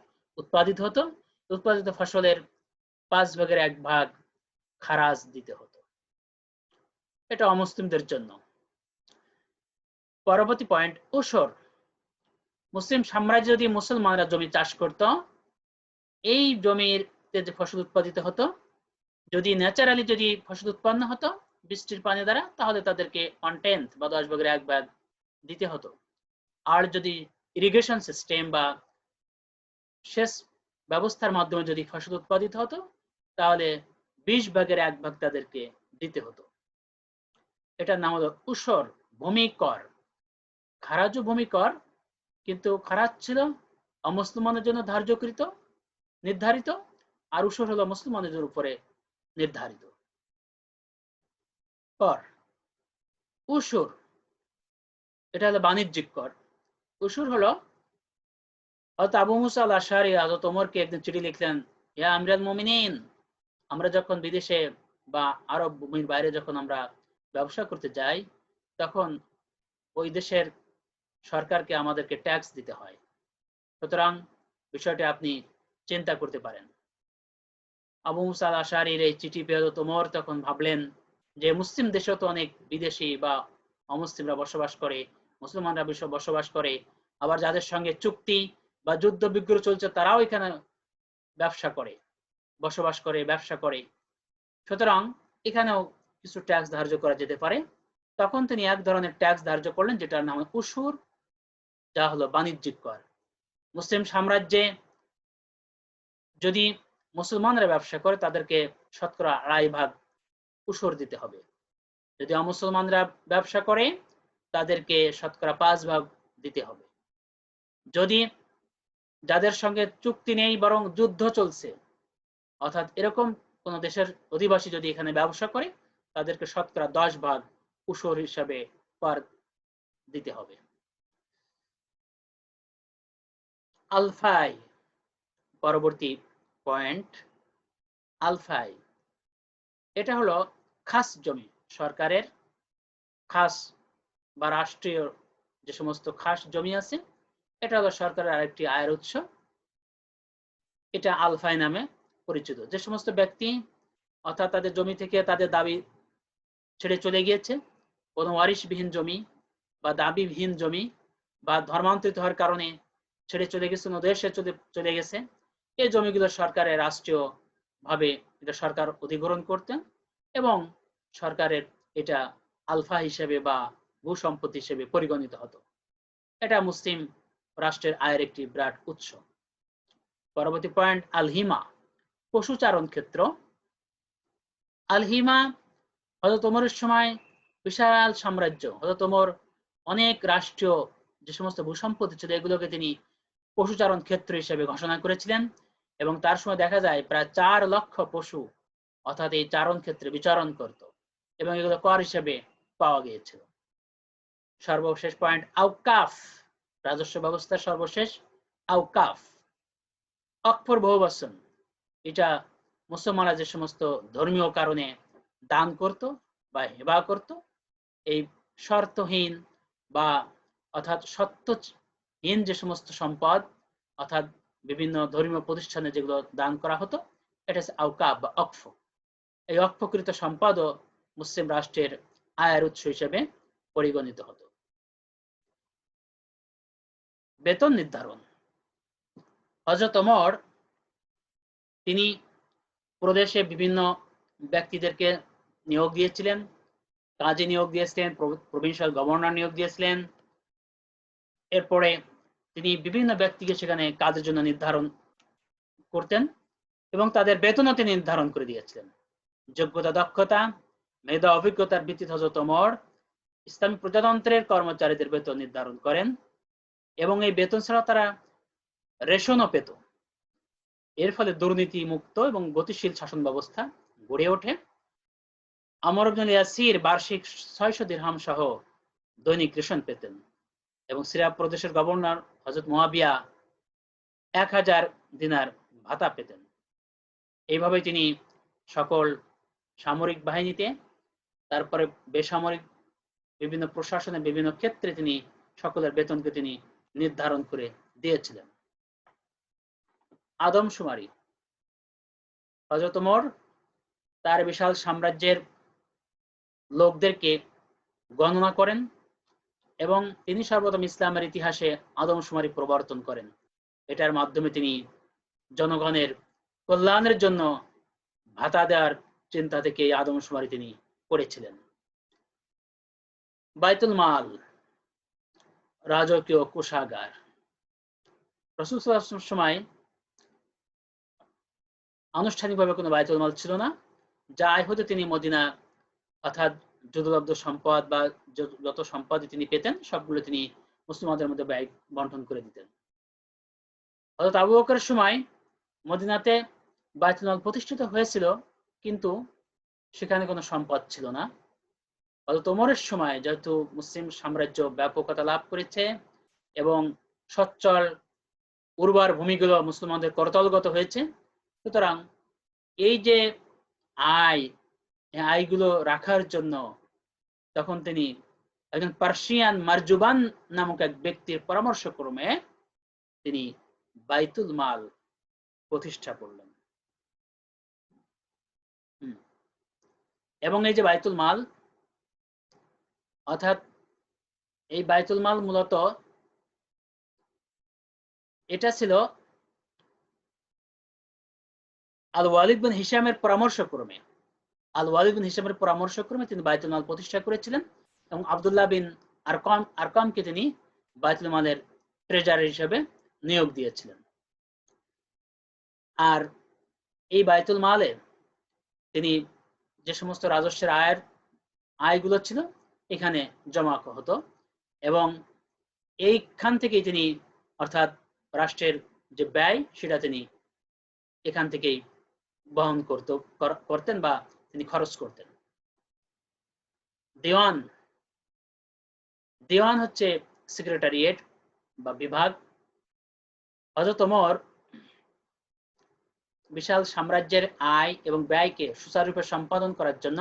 উৎপাদিত ফসলের 5/1 খারাজ দিতে হতো। এটা অমুসলিমদের জন্য। পরবর্তী পয়েন্ট, উশর। মুসলিম সাম্রাজ্যে যদি মুসলমানরা জমি চাষ করত, এই জমির যে ফসল উৎপাদিত হতো, যদি ন্যাচারালি যদি ফসল উৎপন্ন হতো বৃষ্টির পানি দ্বারা, তাহলে তাদেরকে 1/10 বা 10/1 দিতে হতো। আর যদি ইরিগেশন সিস্টেম বা সেচ ব্যবস্থার মাধ্যমে যদি ফসল উৎপাদিত হতো, তাহলে 20/1 তাদেরকে দিতে হতো। এটার নাম হলো উশর, ভূমি কর। খারাজও ভূমি কর, কিন্তু খারাজ ছিল অমুসলমানের জন্য ধার্যকৃত, নির্ধারিত, আর উশর হলো মুসলমানদের উপরে নির্ধারিত কর। উশর এটা হলো বাণিজ্যিক কর। উশর হলো, হযরত আবু মুসা আল আশআরী হযরত ওমরকে একদিন চিঠি লিখলেন, ইয়া আমিরাল মুমিনিন, আমরা যখন বিদেশে বা আরব ভূমির বাইরে যখন আমরা ব্যবসা করতে যাই, তখন ওই দেশের সরকারকে আমাদেরকে ট্যাক্স দিতে হয়, সুতরাং বিষয়টি আপনি চিন্তা করতে পারেন। আবু মুসা আল আশআরীর এই চিঠি পেয়ে হযরত ওমর তখন ভাবলেন যে মুসলিম দেশেও তো অনেক বিদেশি বা অমুসলিমরা বসবাস করে, মুসলমানরা বসবাস করে, আবার যাদের সঙ্গে চুক্তি বা যুদ্ধ বিগ্রহ চলছে তারাও এখানে ব্যবসা করে, বসবাস করে, ব্যবসা করে, সুতরাং এখানেও কিছু ট্যাক্স ধার্য করা যেতে পারে। তখন তিনি এক ধরনের ট্যাক্স ধার্য করলেন যেটার নাম উশুর, যা হলো বাণিজ্যিক কর। মুসলিম সাম্রাজ্যে যদি মুসলমানরা ব্যবসা করে তাদেরকে শতকরা 2.5 উশুর দিতে হবে। যদি অমুসলমানরা ব্যবসা করে তাদেরকে শতকরা 5 ভাগ দিতে হবে। যদি যাদের সঙ্গে চুক্তি নেই বরং যুদ্ধ চলছে, অর্থাৎ এরকম কোন দেশের অধিবাসী যদি এখানে ব্যবসা করে তাদেরকে শতকরা 10 ভাগ উসুর হিসাবে কর দিতে হবে। আলফাই, পরবর্তী পয়েন্ট, আলফাই এটা হলো খাস জমি, সরকারের খাস বা রাষ্ট্রীয় যে সমস্ত খাস জমি আছে, এটা হলো সরকারের আরেকটি আয়ের উৎস। এটা আলফাই নামে পরিচিত। যে সমস্ত ব্যক্তি অর্থাৎ তাদের জমি থেকে তাদের দাবি ছেড়ে চলে গিয়েছে, কোনো ওয়ারিশবিহীন জমি বা দাবিবিহীন জমি বা ধর্মান্তরিত হওয়ার কারণে ছেড়ে চলে গেছে, অন্য দেশে চলে গেছে, এই জমিগুলো সরকারের রাষ্ট্রীয় ভাবে এটা সরকার অধিগ্রহণ করতেন এবং সরকারের এটা আলফা হিসেবে বা ভূ সম্পত্তি হিসেবে পরিগণিত হতো। এটা মুসলিম রাষ্ট্রের আয়ের একটি বিরাট উৎস। পরবর্তী পয়েন্ট, আলহিমা, পশুচারণ ক্ষেত্র। আলহিমা হযরত ওমরের সময় বিশাল সাম্রাজ্য, হযরত ওমর অনেক রাষ্ট্রীয় যে সমস্ত ভূসম্পত্তি ছিল এগুলোকে তিনি পশুচারণ ক্ষেত্র হিসেবে ঘোষণা করেছিলেন এবং তার সময় দেখা যায় প্রায় 4 লক্ষ পশু অর্থাৎ এই চারণ ক্ষেত্রে বিচরণ করত এবং এগুলো কর হিসেবে পাওয়া গিয়েছিল। সর্বশেষ পয়েন্ট, আওকাফ, রাজস্ব ব্যবস্থার সর্বশেষ আওকাফ, অক্ষর বহুবচন। এটা মুসলমানরা যে সমস্ত ধর্মীয় কারণে দান করত বা হেবা করত, এই শর্তহীন বা অর্থাৎ সত্যহীন যে সমস্ত সম্পদ অর্থাৎ বিভিন্ন ধর্মীয় প্রতিষ্ঠানে যেগুলো দান করা হতো, এটা হচ্ছে আওকাফ বা অক্ফ। এই অক্ষকৃত সম্পদও মুসলিম রাষ্ট্রের আয়ের উৎস হিসেবে পরিগণিত হতো। বেতন নির্ধারণ, হযরত ওমর তিনি প্রদেশে বিভিন্ন ব্যক্তিদেরকে নিয়োগ দিয়েছিলেন, কাজী নিয়োগ দিয়েছিলেন, প্রভিন্সিয়াল গভর্নর নিয়োগ দিয়েছিলেন। এরপরে তিনি বিভিন্ন ব্যক্তিকে সেখানে কাজের জন্য নির্ধারণ করতেন এবং তাদের বেতনও তিনি নির্ধারণ করে দিয়েছিলেন। যোগ্যতা, দক্ষতা, মেধা, অভিজ্ঞতার ভিত্তিতে হযরত ওমর ইসলামী প্রজাতন্ত্রের কর্মচারীদের বেতন নির্ধারণ করেন এবং এই বেতন ছাড়া তারা রেশনও পেত। এর ফলে দুর্নীতি মুক্ত এবং গতিশীল শাসন ব্যবস্থা গড়ে ওঠে। আমর ইবনুল ইয়াসির বার্ষিক 600 দিরহাম সহ দৈনিক রেশন পেতেন এবং সিরিয়া প্রদেশের গভর্নর হযরত মুয়াবিয়া 1000 দিনার ভাতা পেতেন। এইভাবে তিনি সকল সামরিক বাহিনীতে, তারপরে বেসামরিক বিভিন্ন প্রশাসনে বিভিন্ন ক্ষেত্রে তিনি সকলের বেতনকে তিনি নির্ধারণ করে দিয়েছিলেন। আদমশুমারি, হযরত ওমর তার বিশাল সাম্রাজ্যের লোকদেরকে গণনা করেন এবং তিনি সর্বপ্রথম ইসলামের ইতিহাসে আদমশুমারি প্রবর্তন করেন। এটার মাধ্যমে তিনি জনগণের কল্যাণের জন্য ভাতা দেওয়ার চিন্তা থেকে এই আদমশুমারি তিনি করেছিলেন। বাইতুল মাল, রাজকীয় কোষাগার। রাসূল সাল্লাল্লাহু আলাইহি ওয়াসাল্লামের সময় আনুষ্ঠানিকভাবে কোনো বাইতুল মাল ছিল না, যা আয় হতে তিনি মদিনা অর্থাৎ যুদ্ধলব্ধ সম্পদ বা যত সম্পদ তিনি পেতেন সবগুলো তিনি মুসলমানদের মধ্যে ব্যয় বন্টন করে দিতেন। হযরত আবু বকরের সময় মদিনাতে বাইতুল মাল প্রতিষ্ঠিত হয়েছিল কিন্তু সেখানে কোনো সম্পদ ছিল না। হযরত ওমরের সময় যেহেতু মুসলিম সাম্রাজ্য ব্যাপকতা লাভ করেছে এবং সচ্ছল উর্বর ভূমিগুলো মুসলমানদের করতলগত হয়েছে, সুতরাং এই যে আয়গুলো রাখার জন্য তখন তিনি একজন পার্সিয়ান মারজুবান নামক এক ব্যক্তির পরামর্শক্রমে তিনি বাইতুল মাল প্রতিষ্ঠা করলেন। এবং এই যে বাইতুল মাল অর্থাৎ এই বাইতুল মাল মূলত এটা ছিল আল ওয়ালিদ বিন হিশামের পরামর্শক্রমে তিনি বাইতুল মাল প্রতিষ্ঠা করেছিলেন এবং আব্দুল্লাহ বিন আরকামকে তিনি বাইতুল মালের ট্রেজারার হিসেবে নিয়োগ দিয়েছিলেন। আর এই বাইতুল মালে তিনি যে সমস্ত রাজস্বের আয়গুলো ছিল এখানে জমা হতো এবং এইখান থেকেই তিনি অর্থাৎ রাষ্ট্রের যে ব্যয় সেটা তিনি এখান থেকেই বহন করতেন বা তিনি খরচ করতেন। দেওয়ান দেওয়ান হচ্ছে সেক্রেটারিয়েট বা বিভাগ। হযরত ওমর বিশাল সাম্রাজ্যের আয় এবং ব্যয়কে সুচারুরূপে সম্পাদন করার জন্য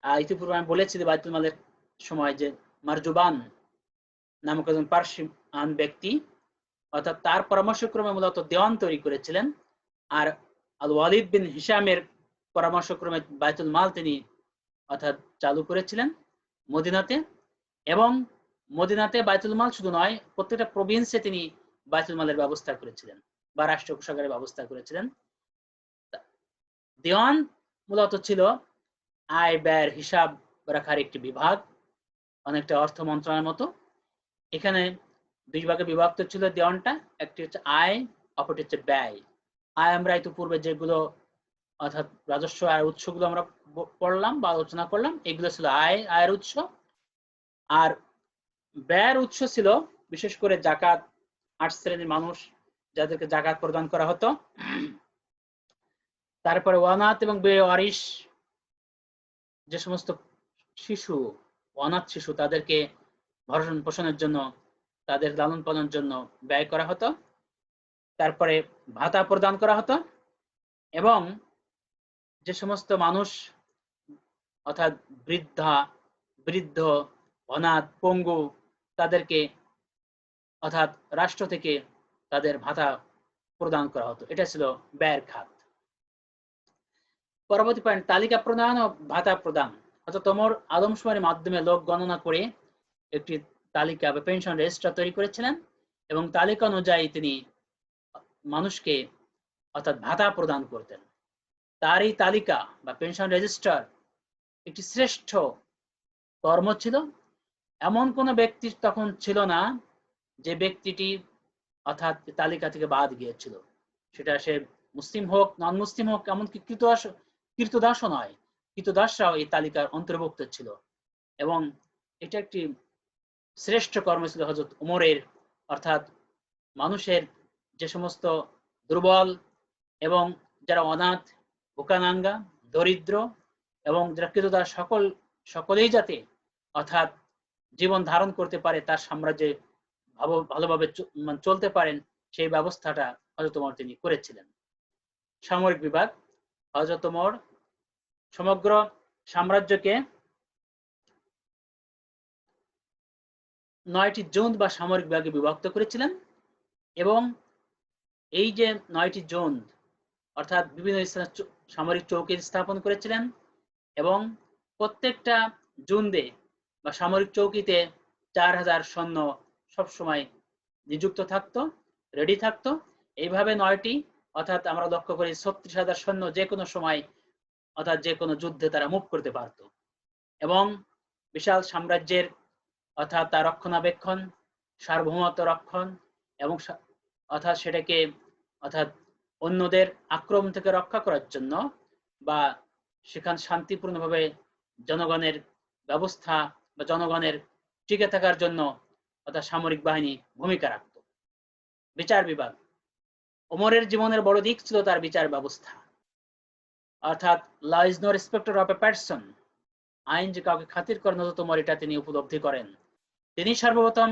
ইতিপূর্বে আমি বলেছি যে বাইতুল মালের সময় যে মারজুবান নামক একজন পার্সিয়ান ব্যক্তি অর্থাৎ তার পরামর্শক্রমে মূলত দেওয়ান তৈরি করেছিলেন। আর আল ওয়ালিদ বিন হিশামের পরামর্শক্রমে বাইতুল মাল তিনি অর্থাৎ চালু করেছিলেন মদিনাতে। এবং মদিনাতে বাইতুল মাল শুধু নয়, প্রত্যেকটা প্রভিন্সে তিনি বাইতুল মালের ব্যবস্থা করেছিলেন বা রাষ্ট্র কোষাগারের ব্যবস্থা করেছিলেন। দেওয়ান মূলত ছিল আয় ব্যয়ের হিসাব রাখার একটি বিভাগ, অনেকটা অর্থ মন্ত্রণালয়ের মতো। এখানে দুই ভাগে বিভক্ত ছিল দেওয়ানটা, একটি হচ্ছে আয়, অপরটি হচ্ছে ব্যয়। আয় আমরা ইতিপূর্বে যেগুলো অর্থাৎ রাজস্ব আয়ের উৎসগুলো আমরা পড়লাম বা আলোচনা করলাম, এগুলো ছিল আয়ের উৎস। আর ব্যয়ের উৎস ছিল বিশেষ করে জাকাত, ৮ শ্রেণীর মানুষ যাদেরকে জাকাত প্রদান করা হতো। তারপরে ওয়ানাত এবং বেওয়ারিশ, যে সমস্ত শিশু অনাথ শিশু তাদেরকে ভরণ পোষণের জন্য, তাদের লালন পালনের জন্য ব্যয় করা হতো। তারপরে ভাতা প্রদান করা হতো এবং যে সমস্ত মানুষ অর্থাৎ বৃদ্ধ, অনাথ, পঙ্গু তাদেরকে অর্থাৎ রাষ্ট্র থেকে তাদের ভাতা প্রদান করা হতো। এটা ছিল ব্যয়ের খাত। পরবর্তী পয়েন্ট, তালিকা প্রদান ও ভাতা প্রদান। অর্থাৎ ওমর আদমশুমারির মাধ্যমে লোক গণনা করে একটি তালিকা বা পেনশন রেজিস্টার তৈরি করেছিলেন এবং তালিকা অনুযায়ী তিনি মানুষকে অর্থাৎ ভাতা প্রদান করতেন। তার এই তালিকা বা পেনশন রেজিস্টার একটি শ্রেষ্ঠ কর্ম ছিল। এমন কোনো ব্যক্তি তখন ছিল না যে ব্যক্তিটি অর্থাৎ তালিকা থেকে বাদ গিয়েছিল, সেটা সে মুসলিম হোক, নন মুসলিম হোক, এমনকি কৃতদাসও নয়, কৃতদাসরাও এই তালিকার অন্তর্ভুক্ত ছিল। এবং এটা একটি শ্রেষ্ঠ কর্ম ছিল হযরত ওমরের। অর্থাৎ মানুষের যে সমস্ত দুর্বল এবং যারা অনাথ, ভোকানাঙ্গা, দরিদ্র এবং যারা কৃতদাস, সকলেই যাতে অর্থাৎ জীবন ধারণ করতে পারে, তার সাম্রাজ্যে ভালোভাবে চলতে পারেন, সেই ব্যবস্থাটা হযরত ওমর তিনি করেছিলেন। সামরিক বিভাগ, হযরত ওমর সমগ্র সাম্রাজ্যকে 9টি জোন বা সামরিক বিভাগে বিভক্ত করেছিলেন এবং এই যে 9টি জোন অর্থাৎ বিভিন্ন স্থানে সামরিক চৌকি স্থাপন করেছিলেন এবং প্রত্যেকটা জোনে বা সামরিক চৌকিতে 4000 সৈন্য সবসময় নিযুক্ত থাকতো, রেডি থাকতো। এইভাবে 9টি অর্থাৎ আমরা লক্ষ্য করি 36,000 সৈন্য যে কোনো সময় অর্থাৎ যে কোনো যুদ্ধে তারা মুভ করতে পারত। এবং বিশাল সাম্রাজ্যের অর্থাৎ তার রক্ষণাবেক্ষণ, সার্বভৌমত্ব রক্ষণ এবং অর্থাৎ সেটাকে অর্থাৎ অন্যদের আক্রমণ থেকে রক্ষা করার জন্য বা সেখানে শান্তিপূর্ণভাবে জনগণের ব্যবস্থা বা জনগণের টিকে থাকার জন্য অর্থাৎ সামরিক বাহিনী ভূমিকা রাখত। বিচার বিভাগ, ওমরের জীবনের বড় দিক ছিল তার বিচার ব্যবস্থা। অর্থাৎ law is no respecter of a person, আইন যে কাউকে খাতির করে না, ওমর এটা তিনি উপলব্ধি করেন। তিনি সর্বপ্রথম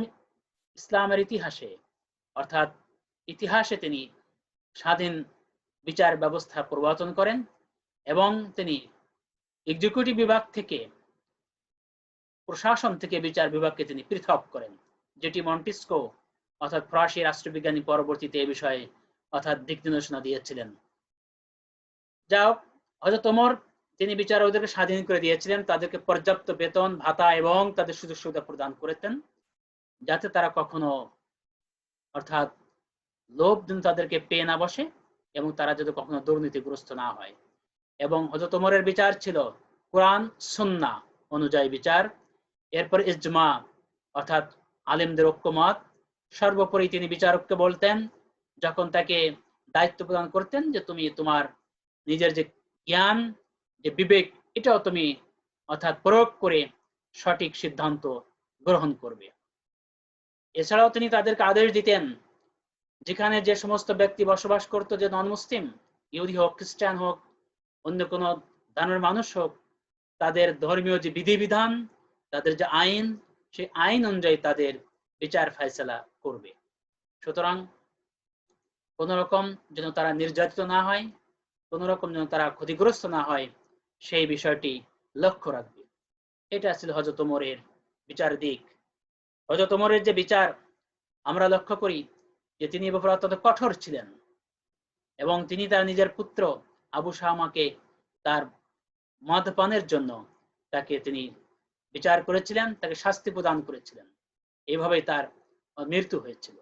ইসলামের ইতিহাসে অর্থাৎ ইতিহাসে তিনি স্বাধীন বিচার ব্যবস্থা প্রবর্তন করেন এবং তিনি এক্সিকিউটিভ বিভাগ থেকে, প্রশাসন থেকে বিচার বিভাগকে তিনি পৃথক করেন, যেটি মন্টেস্কো অর্থাৎ ফরাসি রাষ্ট্রবিজ্ঞানী পরবর্তীতে এই বিষয়ে অর্থাৎ দিক নির্দেশনা দিয়েছিলেন। যাও হযরত ওমর তিনি বিচারকদেরকে স্বাধীন করে দিয়েছিলেন, তাদেরকে পর্যাপ্ত বেতন ভাতা এবং তাদের সুযোগ সুবিধা প্রদান করেছেন, যাতে তারা কখনো অর্থাৎ লোভ যেন তাদেরকে পেয়ে না বসে এবং তারা যাতে কখনো দুর্নীতিগ্রস্ত না হয়। এবং হযরত ওমরের বিচার ছিল কোরআন সুন্নাহ অনুযায়ী বিচার, এরপর ইজমা অর্থাৎ আলেমদের ঐক্যমত। সর্বোপরি তিনি বিচারককে বলতেন যখন তাকে দায়িত্ব প্রদান করতেন যে তুমি তোমার নিজের যে জ্ঞান, যে বিবেক, এটাও তুমি অর্থাৎ প্রয়োগ করে সঠিক সিদ্ধান্ত গ্রহণ করবে। এছাড়াও তিনি তাদেরকে আদেশ দিতেন যেখানে যে সমস্ত ব্যক্তি বসবাস করতো, যে নন মুসলিম, ইহুদি হোক, খ্রিস্টান হোক, অন্য কোনো ধর্মের মানুষ হোক, তাদের ধর্মীয় যে বিধিবিধান, তাদের যে আইন, সেই আইন অনুযায়ী তাদের বিচার ফায়সালা করবে। সুতরাং কোন রকম যেন তারা নির্যাতিত না হয়, কোন রকম যেন তারা ক্ষতিগ্রস্ত না হয়, সেই বিষয়টি লক্ষ্য রাখবে। এটা ছিল হযরত ওমরের বিচার দিক। হযরত ওমরের যে বিচার আমরা লক্ষ্য করি যে তিনি এ ব্যাপারে অত্যন্ত কঠোর ছিলেন, এবং তিনি তার নিজের পুত্র আবু শামাকে তার মদপানের জন্য তাকে তিনি বিচার করেছিলেন, তাকে শাস্তি প্রদান করেছিলেন। এইভাবেই তার মৃত্যু হয়েছিল।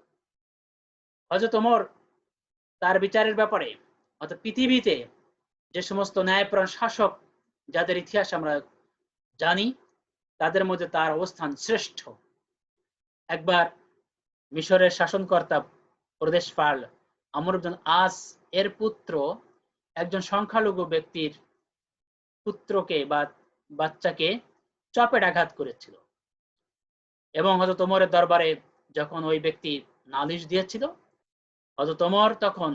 হযরত ওমর তার বিচারের ব্যাপারে, অর্থাৎ পৃথিবীতে যে সমস্ত ন্যায়পরায়ণ শাসক যাদের ইতিহাস আমরা জানি, তাদের মধ্যে তার অবস্থান শ্রেষ্ঠ। একবার মিশরের শাসনকর্তা প্রদেশপাল আমর ইবনে আস এর পুত্র একজন সংখ্যালঘু ব্যক্তির পুত্রকে বা বাচ্চাকে চপেটাঘাত করেছিল, এবং হযরত ওমরের দরবারে যখন ওই ব্যক্তি নালিশ দিয়েছিল, হযরত ওমর তখন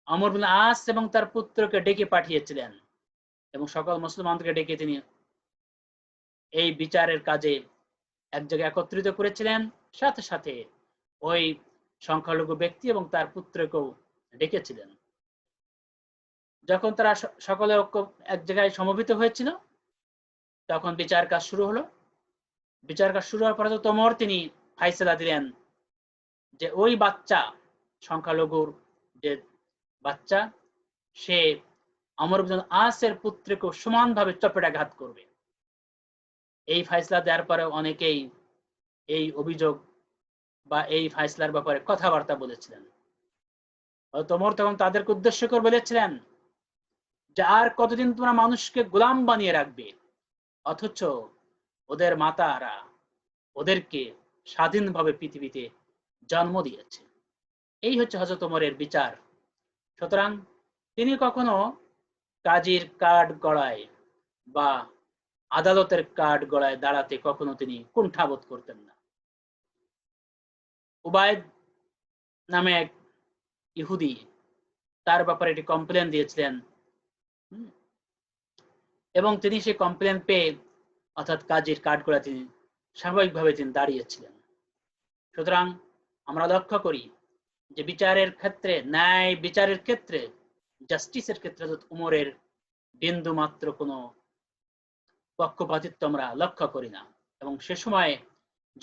আমর ইবনে আস এবং তার পুত্রকে ডেকে পাঠিয়েছিলেন, এবং সকল মুসলমানদেরকে ডেকে তিনি এই বিচারের কাজে এক জায়গায় একত্রিত করেছিলেন। সাথে সাথে ওই সংখ্যালঘু ব্যক্তি এবং তার পুত্রকেও ডেকেছিলেন। যখন তারা সকলে এক জায়গায় সমবেত হয়েছিল, তখন বিচার কাজ শুরু হলো। বিচার কাজ শুরু হওয়ার পরে তো ওমর তিনি ফায়সালা দিলেন যে ওই বাচ্চা, সংখ্যালঘুর যে বাচ্চা, সে আমর ইবনে আসের পুত্রকে সমানভাবে চপেটাঘাত করবে। এই ফায়সালা দেওয়ার পরে অনেকেই এই অভিযোগ বা এই ফায়সালার ব্যাপারে কথাবার্তা বলেছিলেন। ওমর তখন তাদেরকে উদ্দেশ্য করে বলেছিলেন যে আর কতদিন তোমরা মানুষকে গোলাম বানিয়ে রাখবে, অথচ ওদের মাতারা ওদেরকে স্বাধীনভাবে পৃথিবীতে জন্ম দিয়েছে। এই হচ্ছে হযরত ওমরের বিচার। সুতরাং তিনি কখনো কাজীর কাঠ গড়ায় বা আদালতের কাঠ গড়ায় দাঁড়াতে কখনো তিনি কুণ্ঠাবোধ করতেন না। উবাইদ নামে এক ইহুদি তার ব্যাপারে একটি কমপ্লেন দিয়েছিলেন, এবং তিনি সেই কমপ্লেন পেয়ে, অর্থাৎ কাজীর কাঠগড়ায় তিনি স্বাভাবিকভাবে তিনি দাঁড়িয়েছিলেন। সুতরাং আমরা লক্ষ্য করি যে বিচারের ক্ষেত্রে, ন্যায় বিচারের ক্ষেত্রে, জাস্টিসের ক্ষেত্রে উমরের বিন্দু মাত্র কোনো পক্ষপাতিত্ব আমরা লক্ষ্য করি না, এবং সে সময়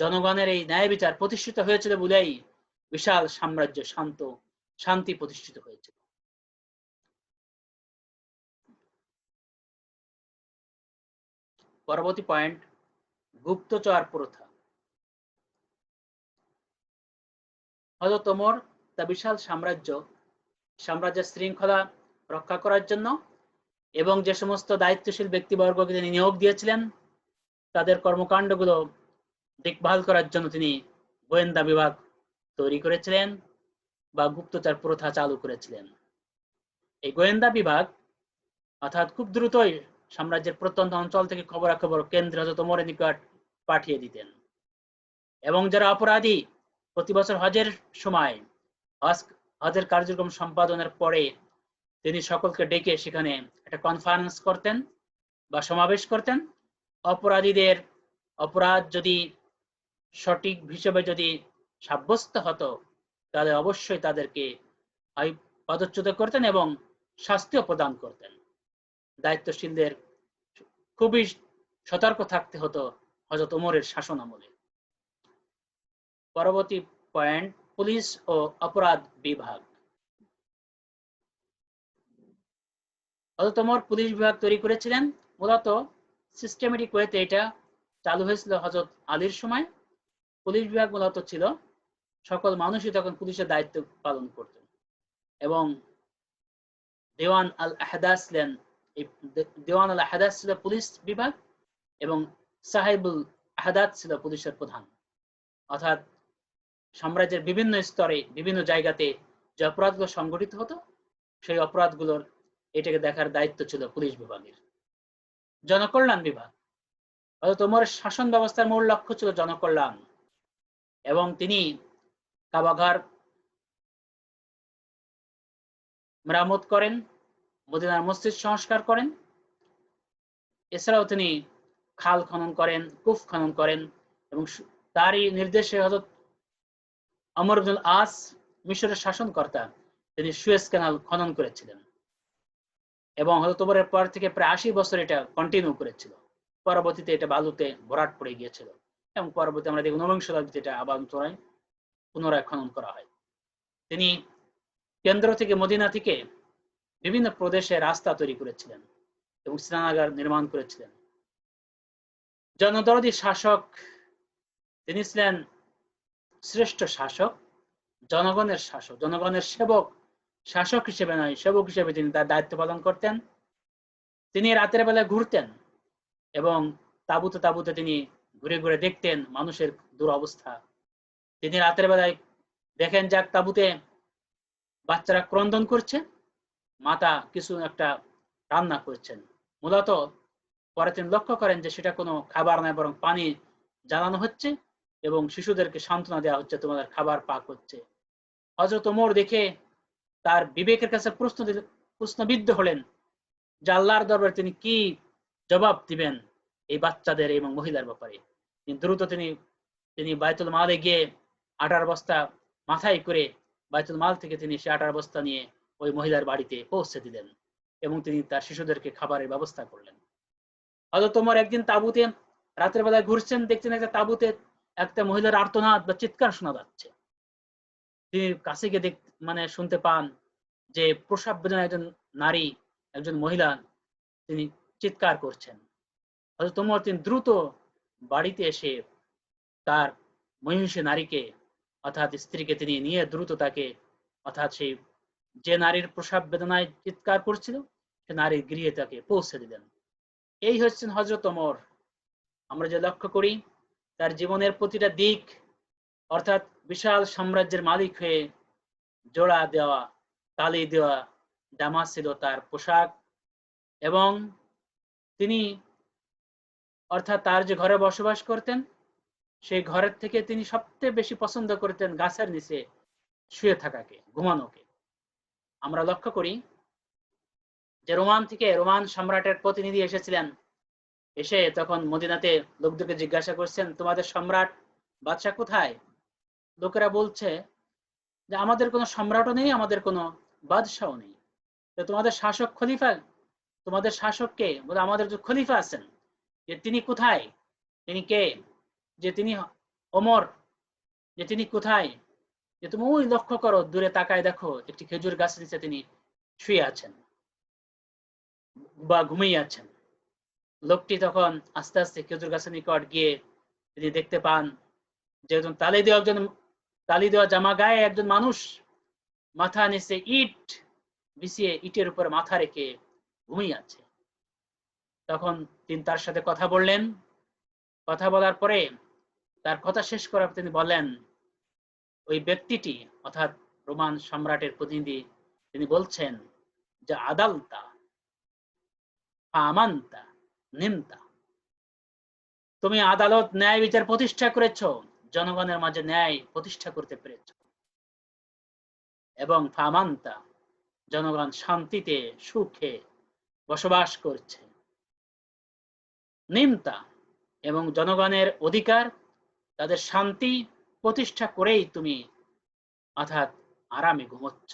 জনগণের এই ন্যায় বিচার প্রতিষ্ঠিত হয়েছিল বলেই বিশাল সাম্রাজ্য শান্তি প্রতিষ্ঠিত হয়েছিল। পরবর্তী পয়েন্ট, গুপ্তচর প্রথা। হযরত ওমর তার বিশাল সাম্রাজ্যের শৃঙ্খলা রক্ষা করার জন্য এবং যে সমস্ত দায়িত্বশীল ব্যক্তিবর্গকে তিনি নিয়োগ দিয়েছিলেন, তাদের কর্মকাণ্ডগুলো দেখভাল করার জন্য তিনি গোয়েন্দা বিভাগ তৈরি করেছিলেন বা গুপ্তচর প্রথা চালু করেছিলেন। এই গোয়েন্দা বিভাগ অর্থাৎ খুব দ্রুতই সাম্রাজ্যের প্রত্যন্ত অঞ্চল থেকে খবরাখবর কেন্দ্রে হযরত ওমরের নিকট পাঠিয়ে দিতেন, এবং যারা অপরাধী প্রতি বছর হজের সময় হজের কার্যক্রম সম্পাদনের পরে তিনি সকলকে ডেকে সেখানে একটা কনফারেন্স করতেন বা সমাবেশ করতেন। অপরাধীদের অপরাধ যদি সঠিক হিসেবে যদি সাব্যস্ত হতো, তাহলে অবশ্যই তাদেরকে পদচ্যুত করতেন এবং শাস্তিও প্রদান করতেন। দায়িত্বশীলদের খুবই সতর্ক থাকতে হতো হযরত ওমরের শাসন আমলে। পরবর্তী পয়েন্ট, পুলিশ ও অপরাধ বিভাগ। হযরত ওমর পুলিশ বিভাগ তৈরি করেছিলেন। মূলত সিস্টেমেটিক ওয়েতে এটা চালু হয়েছিল হযরত আলীর সময়। পুলিশ বিভাগ মূলত ছিল, সকল মানুষই তখন পুলিশের দায়িত্ব পালন করতেন, এবং দেওয়ান আল আহদাস ছিলেন, এই দেওয়ান আল আহদাস ছিল পুলিশ বিভাগ, এবং সাহেবুল আহদাদ ছিল পুলিশের প্রধান। অর্থাৎ সাম্রাজ্যের বিভিন্ন স্তরে বিভিন্ন জায়গাতে যে অপরাধগুলো সংঘটিত হতো, সেই অপরাধগুলোর এটাকে দেখার দায়িত্ব ছিল পুলিশ বিভাগের। জনকল্যাণ বিভাগ। হযরত ওমরের শাসন ব্যবস্থার মূল লক্ষ্য ছিল জনকল্যাণ, এবং তিনি কাবাঘর মেরামত করেন, মদিনার মসজিদ সংস্কার করেন। এছাড়াও তিনি খাল খনন করেন, কূপ খনন করেন, এবং তারই নির্দেশে হযরত আমর ইবনুল আস, মিশরের শাসনকর্তা, তিনি সুয়েজ ক্যানাল খনন করেছিলেন এবং হযরত ওমরের পর থেকে প্রায় ৮০ বছর এটা কন্টিনিউ করেছিল। পরবর্তীতে এটা বালুতে ভরাট পড়ে গিয়েছিল এবং পরবর্তী আমরা দেখব ৯বিং শতাব্দীতে এটা আবার পুনরায় খনন করা হয়। তিনি কেন্দ্র থেকে, মদিনা থেকে বিভিন্ন প্রদেশে রাস্তা তৈরি করেছিলেন এবং স্নানাগার নির্মাণ করেছিলেন। জনদরদী শাসক, তিনি ছিলেন শ্রেষ্ঠ শাসক, জনগণের শাসক, জনগণের সেবক। শাসক হিসেবে নয়, সেবক হিসেবে তিনি তার দায়িত্ব পালন করতেন। তিনি রাতের বেলায় ঘুরতেন এবং তাঁবুতে তাঁবুতে তিনি ঘুরে ঘুরে দেখতেন মানুষের দুরবস্থা। তিনি রাতের বেলায় দেখেন যাক তাঁবুতে বাচ্চারা ক্রন্দন করছে, মাতা কিছু একটা রান্না করছেন। মূলত পরে তিনি লক্ষ্য করেন যে সেটা কোনো খাবার নয়, বরং পানি জ্বালানো হচ্ছে এবং শিশুদেরকে সান্ত্বনা দেওয়া হচ্ছে, তোমাদের খাবার পাক হচ্ছে। হযরত ওমর দেখে তার বিবেকের কাছে প্রশ্নবিদ্ধ হলেন যে আল্লাহর দরবারে তিনি কি জবাব দিবেন এই বাচ্চাদের এবং মহিলার ব্যাপারে। দ্রুত তিনি বাইতুল মালে গিয়ে আটার বস্তা মাথায় করে বাইতুল মাল থেকে তিনি সে আটার বস্তা নিয়ে ওই মহিলার বাড়িতে পৌঁছে দিলেন এবং তিনি তার শিশুদেরকে খাবারের ব্যবস্থা করলেন। হযরত ওমর একদিন তাঁবুতে রাতের বেলায় ঘুরছেন, দেখছেন একটা তাঁবুতে একটা মহিলার আর্তনাদ বা চিৎকার শোনা যাচ্ছে। তিনি কাছে গিয়ে শুনতে পান যে প্রসব বেদনায় একজন নারী, একজন মহিলা তিনি চিৎকার করছেন। হযরত ওমর তিনি দ্রুত বাড়িতে এসে তার মহিষী নারীকে, অর্থাৎ স্ত্রীকে তিনি নিয়ে দ্রুত তাকে, অর্থাৎ সেই যে নারীর প্রসব বেদনায় চিৎকার করছিল সে নারীর গৃহে তাকে পৌঁছে দিলেন। এই হচ্ছেন হযরত ওমর। আমরা যে লক্ষ্য করি তার জীবনের প্রতিটা দিক, অর্থাৎ বিশাল সাম্রাজ্যের মালিক হয়ে জোড়া দেওয়া, তালি দেওয়া জামা ছিল তার পোশাক, এবং তিনি অর্থাৎ তার যে ঘরে বসবাস করতেন সেই ঘরের থেকে তিনি সবচেয়ে বেশি পছন্দ করতেন গাছের নিচে শুয়ে থাকাকে, ঘুমানোকে। আমরা লক্ষ্য করি যে রোমান থেকে রোমান সম্রাটের প্রতিনিধি এসেছিলেন, এসে তখন মদিনাতে লোকদেরকে জিজ্ঞাসা করছেন, তোমাদের সম্রাট বাদশাহ কোথায়? লোকেরা বলছে যে আমাদের কোনো সম্রাটও নেই, আমাদের কোনো বাদশাও নেই। তো তোমাদের শাসক খলিফা, তোমাদের শাসককে? বলে আমাদের যে খলিফা আছেন, যে তিনি কোথায়? তিনি কে? যে তিনি ওমর। যে তিনি কোথায়? যে তুমি ওই লক্ষ্য করো, দূরে তাকায় দেখো একটি খেজুর গাছের নিচে তিনি শুয়ে আছেন বা ঘুমিয়ে আছেন। লোকটি তখন আস্তে আস্তে খেজুর গাছের নিকট গিয়ে তিনি দেখতে পান যে একজন তালি দেওয়া জামা গায়ে একজন মানুষ মাথা নিচে ইট বিছিয়ে ইটের উপর মাথা রেখে ঘুমিয়ে আছে। তখন তিনি তার সাথে কথা বললেন। কথা বলার পরে তার কথা শেষ করার তিনি বলেন, ওই ব্যক্তিটি অর্থাৎ রোমান সম্রাটের প্রতিনিধি, তিনি বলছেন যে আদালতা আমান্তা নিমতা, তুমি আদালত, ন্যায় বিচার প্রতিষ্ঠা করেছো, জনগণের মাঝে ন্যায় প্রতিষ্ঠা করতে পেরেছ, এবং ফামান্তা, জনগণ শান্তিতে সুখে বসবাস করছে। নিমতা, এবং জনগণের অধিকার, তাদের শান্তি প্রতিষ্ঠা করেই তুমি অর্থাৎ আরামে ঘুমোচ্ছ।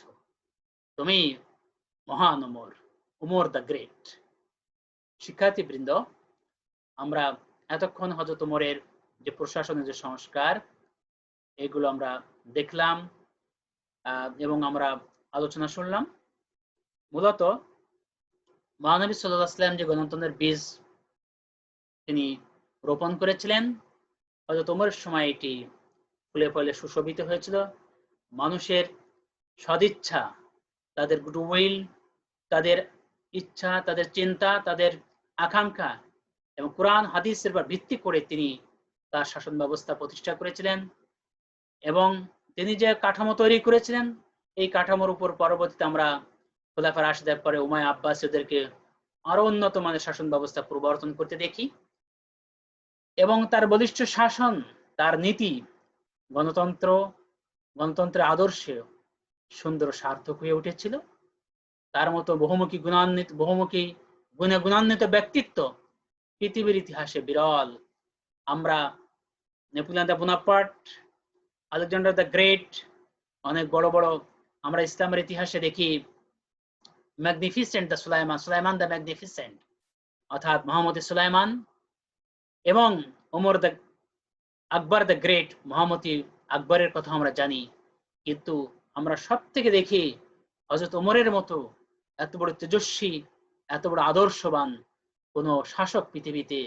তুমি মহান ওমর, ওমর দ্য গ্রেট। শিক্ষার্থীবৃন্দ, আমরা এতক্ষণ হযরত ওমরের যে প্রশাসনের যে সংস্কার, এগুলো আমরা দেখলাম এবং আমরা আলোচনা শুনলাম। মূলত মহানবী সাল্লাল্লাহু আলাইহি ওয়াসাল্লাম যে গণতন্ত্রের বীজ তিনি রোপণ করেছিলেন, হযরত ওমরের সময় এটি ফুলে ফলে সুশোভিত হয়েছিল। মানুষের সদিচ্ছা, তাদের গুডউইল, তাদের ইচ্ছা, তাদের চিন্তা, তাদের আকাঙ্ক্ষা এবং কোরআন হাদিসের উপর ভিত্তি করে তিনি তার শাসন ব্যবস্থা প্রতিষ্ঠা করেছিলেন। এবং তিনি যে কাঠামো তৈরি করেছিলেন, এই কাঠামোর উপর পরবর্তীতে আমরা খোলাফা রাশিদের পরে উমাইয়া আব্বাসীয়দেরকে আরো উন্নত মানের শাসন ব্যবস্থা প্রবর্তন করতে দেখি। এবং তার বলিষ্ঠ শাসন, তার নীতি, গণতন্ত্রের আদর্শে সুন্দর সার্থক হয়ে উঠেছিল। তার মতো বহুমুখী গুণে গুণান্বিত ব্যক্তিত্ব পৃথিবীর ইতিহাসে বিরল। আমরা Napoleon Bonaparte, Alexander the great, অনেক বড় বড় আমরা ইসলামের ইতিহাসে দেখি magnificent the Sulaiman the magnificent, অর্থাৎ মোহাম্মদ সুলাইমান, এবং আকবর দ্য গ্রেট, মোহাম্মদ আকবরের কথা আমরা জানি। কিন্তু আমরা সব থেকে দেখি হযরত ওমরের মতো এত বড় তেজস্বী, এত বড় আদর্শবান কোন শাসক পৃথিবীতে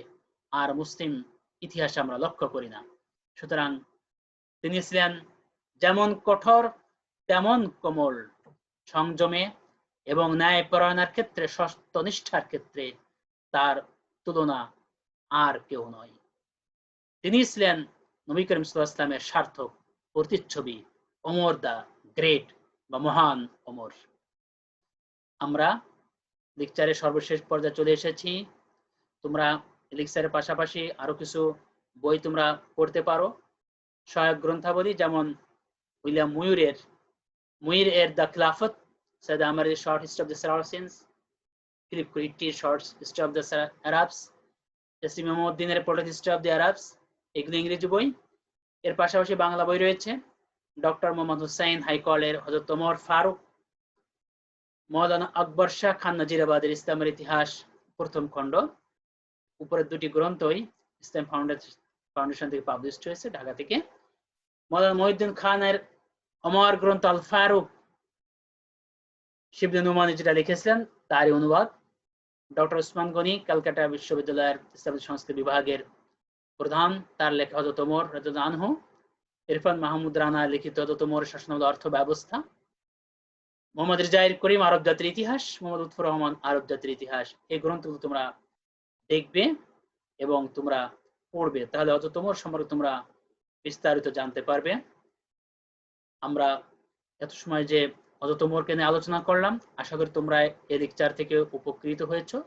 আর মুসলিম ইতিহাসে আমরা লক্ষ্য করি না। সুতরাং তিনি ছিলেন যেমন কঠোর তেমন কোমল, সংযমে এবং ন্যায়পরায়ণের ক্ষেত্রে, সত্যনিষ্ঠার ক্ষেত্রে তার তুলনা আর কেউ নয়। তিনি ছিলেন নবী করিম সাল্লাল্লাহু আলাইহি ওয়াসাল্লামের সার্থক প্রতিচ্ছবি, ওমর দা গ্রেট বা মহান ওমর। আমরা লেকচারের সর্বশেষ পর্যায়ে চলে এসেছি। তোমরা লেকচারের পাশাপাশি আরো কিছু বই তোমরা পড়তে পারো, সহায়ক গ্রন্থাবলী, যেমন উইলিয়াম মুইর এর দ্য খিলাফত, সৈয়দ আহমদের short history of the Saracens, Philip কুইটির short history of the Arabs, AC মোহাম্মদ্দিনের protect history of the Arabs, এগুলো ইংরেজি বই। এর পাশাপাশি বাংলা বই রয়েছে ডক্টর মোহাম্মদ হুসাইন হাইকলের হযরত ওমর ফারুক, মৌলানা আকবর শাহ খান নাজিরাবাদের ইসলামের ইতিহাস প্রথম খণ্ড। উপরের দুটি গ্রন্থই ইসলাম ফাউন্ডেশন থেকে পাবলিশড হয়েছে, ঢাকা থেকে। মৌলানা মহিউদ্দিন খানের অমর গ্রন্থ আল ফারুক, শিবলি নুমানি যেটা লিখেছিলেন তারই অনুবাদ। ডক্টর উসমান গনি, ক্যালকাটা বিশ্ববিদ্যালয়ের ইসলামী সংস্কৃতি বিভাগের প্রধান, তার লেখা হযরত ওমর রাদিয়াল্লাহু আনহু। ইরফান মাহমুদ রানা লিখিত হযরত ওমরের শাসনামল অর্থ ব্যবস্থা। মোহাম্মদ রিজাইর করিম আরব জাতির ইতিহাস, মোহাম্মদ লুৎফর রহমান আরব জাতির ইতিহাস। এই গ্রন্থগুলো তোমরা দেখবে এবং তোমরা পড়বে, তাহলে হযরত ওমর সম্পর্কে তোমরা বিস্তারিত জানতে পারবে। আমরা এত সময় যে হযরত ওমরকে নিয়ে আলোচনা করলাম, আশা করি তোমরা এই লেকচার থেকে উপকৃত হয়েছো,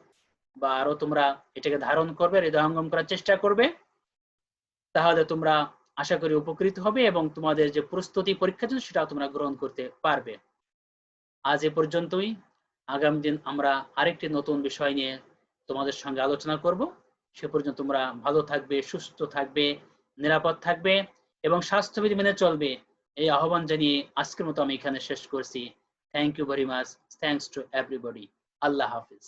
বা আরো তোমরা এটাকে ধারণ করবে, হৃদয়ঙ্গম করার চেষ্টা করবে। তাহলে তোমরা আশা করি উপকৃত হবে এবং তোমাদের যে প্রস্তুতি পরীক্ষার জন্য সেটাও তোমরা গ্রহণ করতে পারবে। আজ এ পর্যন্তই। আগামী দিন আমরা আরেকটি নতুন বিষয় নিয়ে তোমাদের সঙ্গে আলোচনা করব। সে পর্যন্ত তোমরা ভালো থাকবে, সুস্থ থাকবে, নিরাপদ থাকবে এবং স্বাস্থ্যবিধি মেনে চলবে, এই আহ্বান জানিয়ে আজকের মতো আমি এখানে শেষ করছি। Thank you very much. Thanks to everybody. আল্লাহ হাফিজ।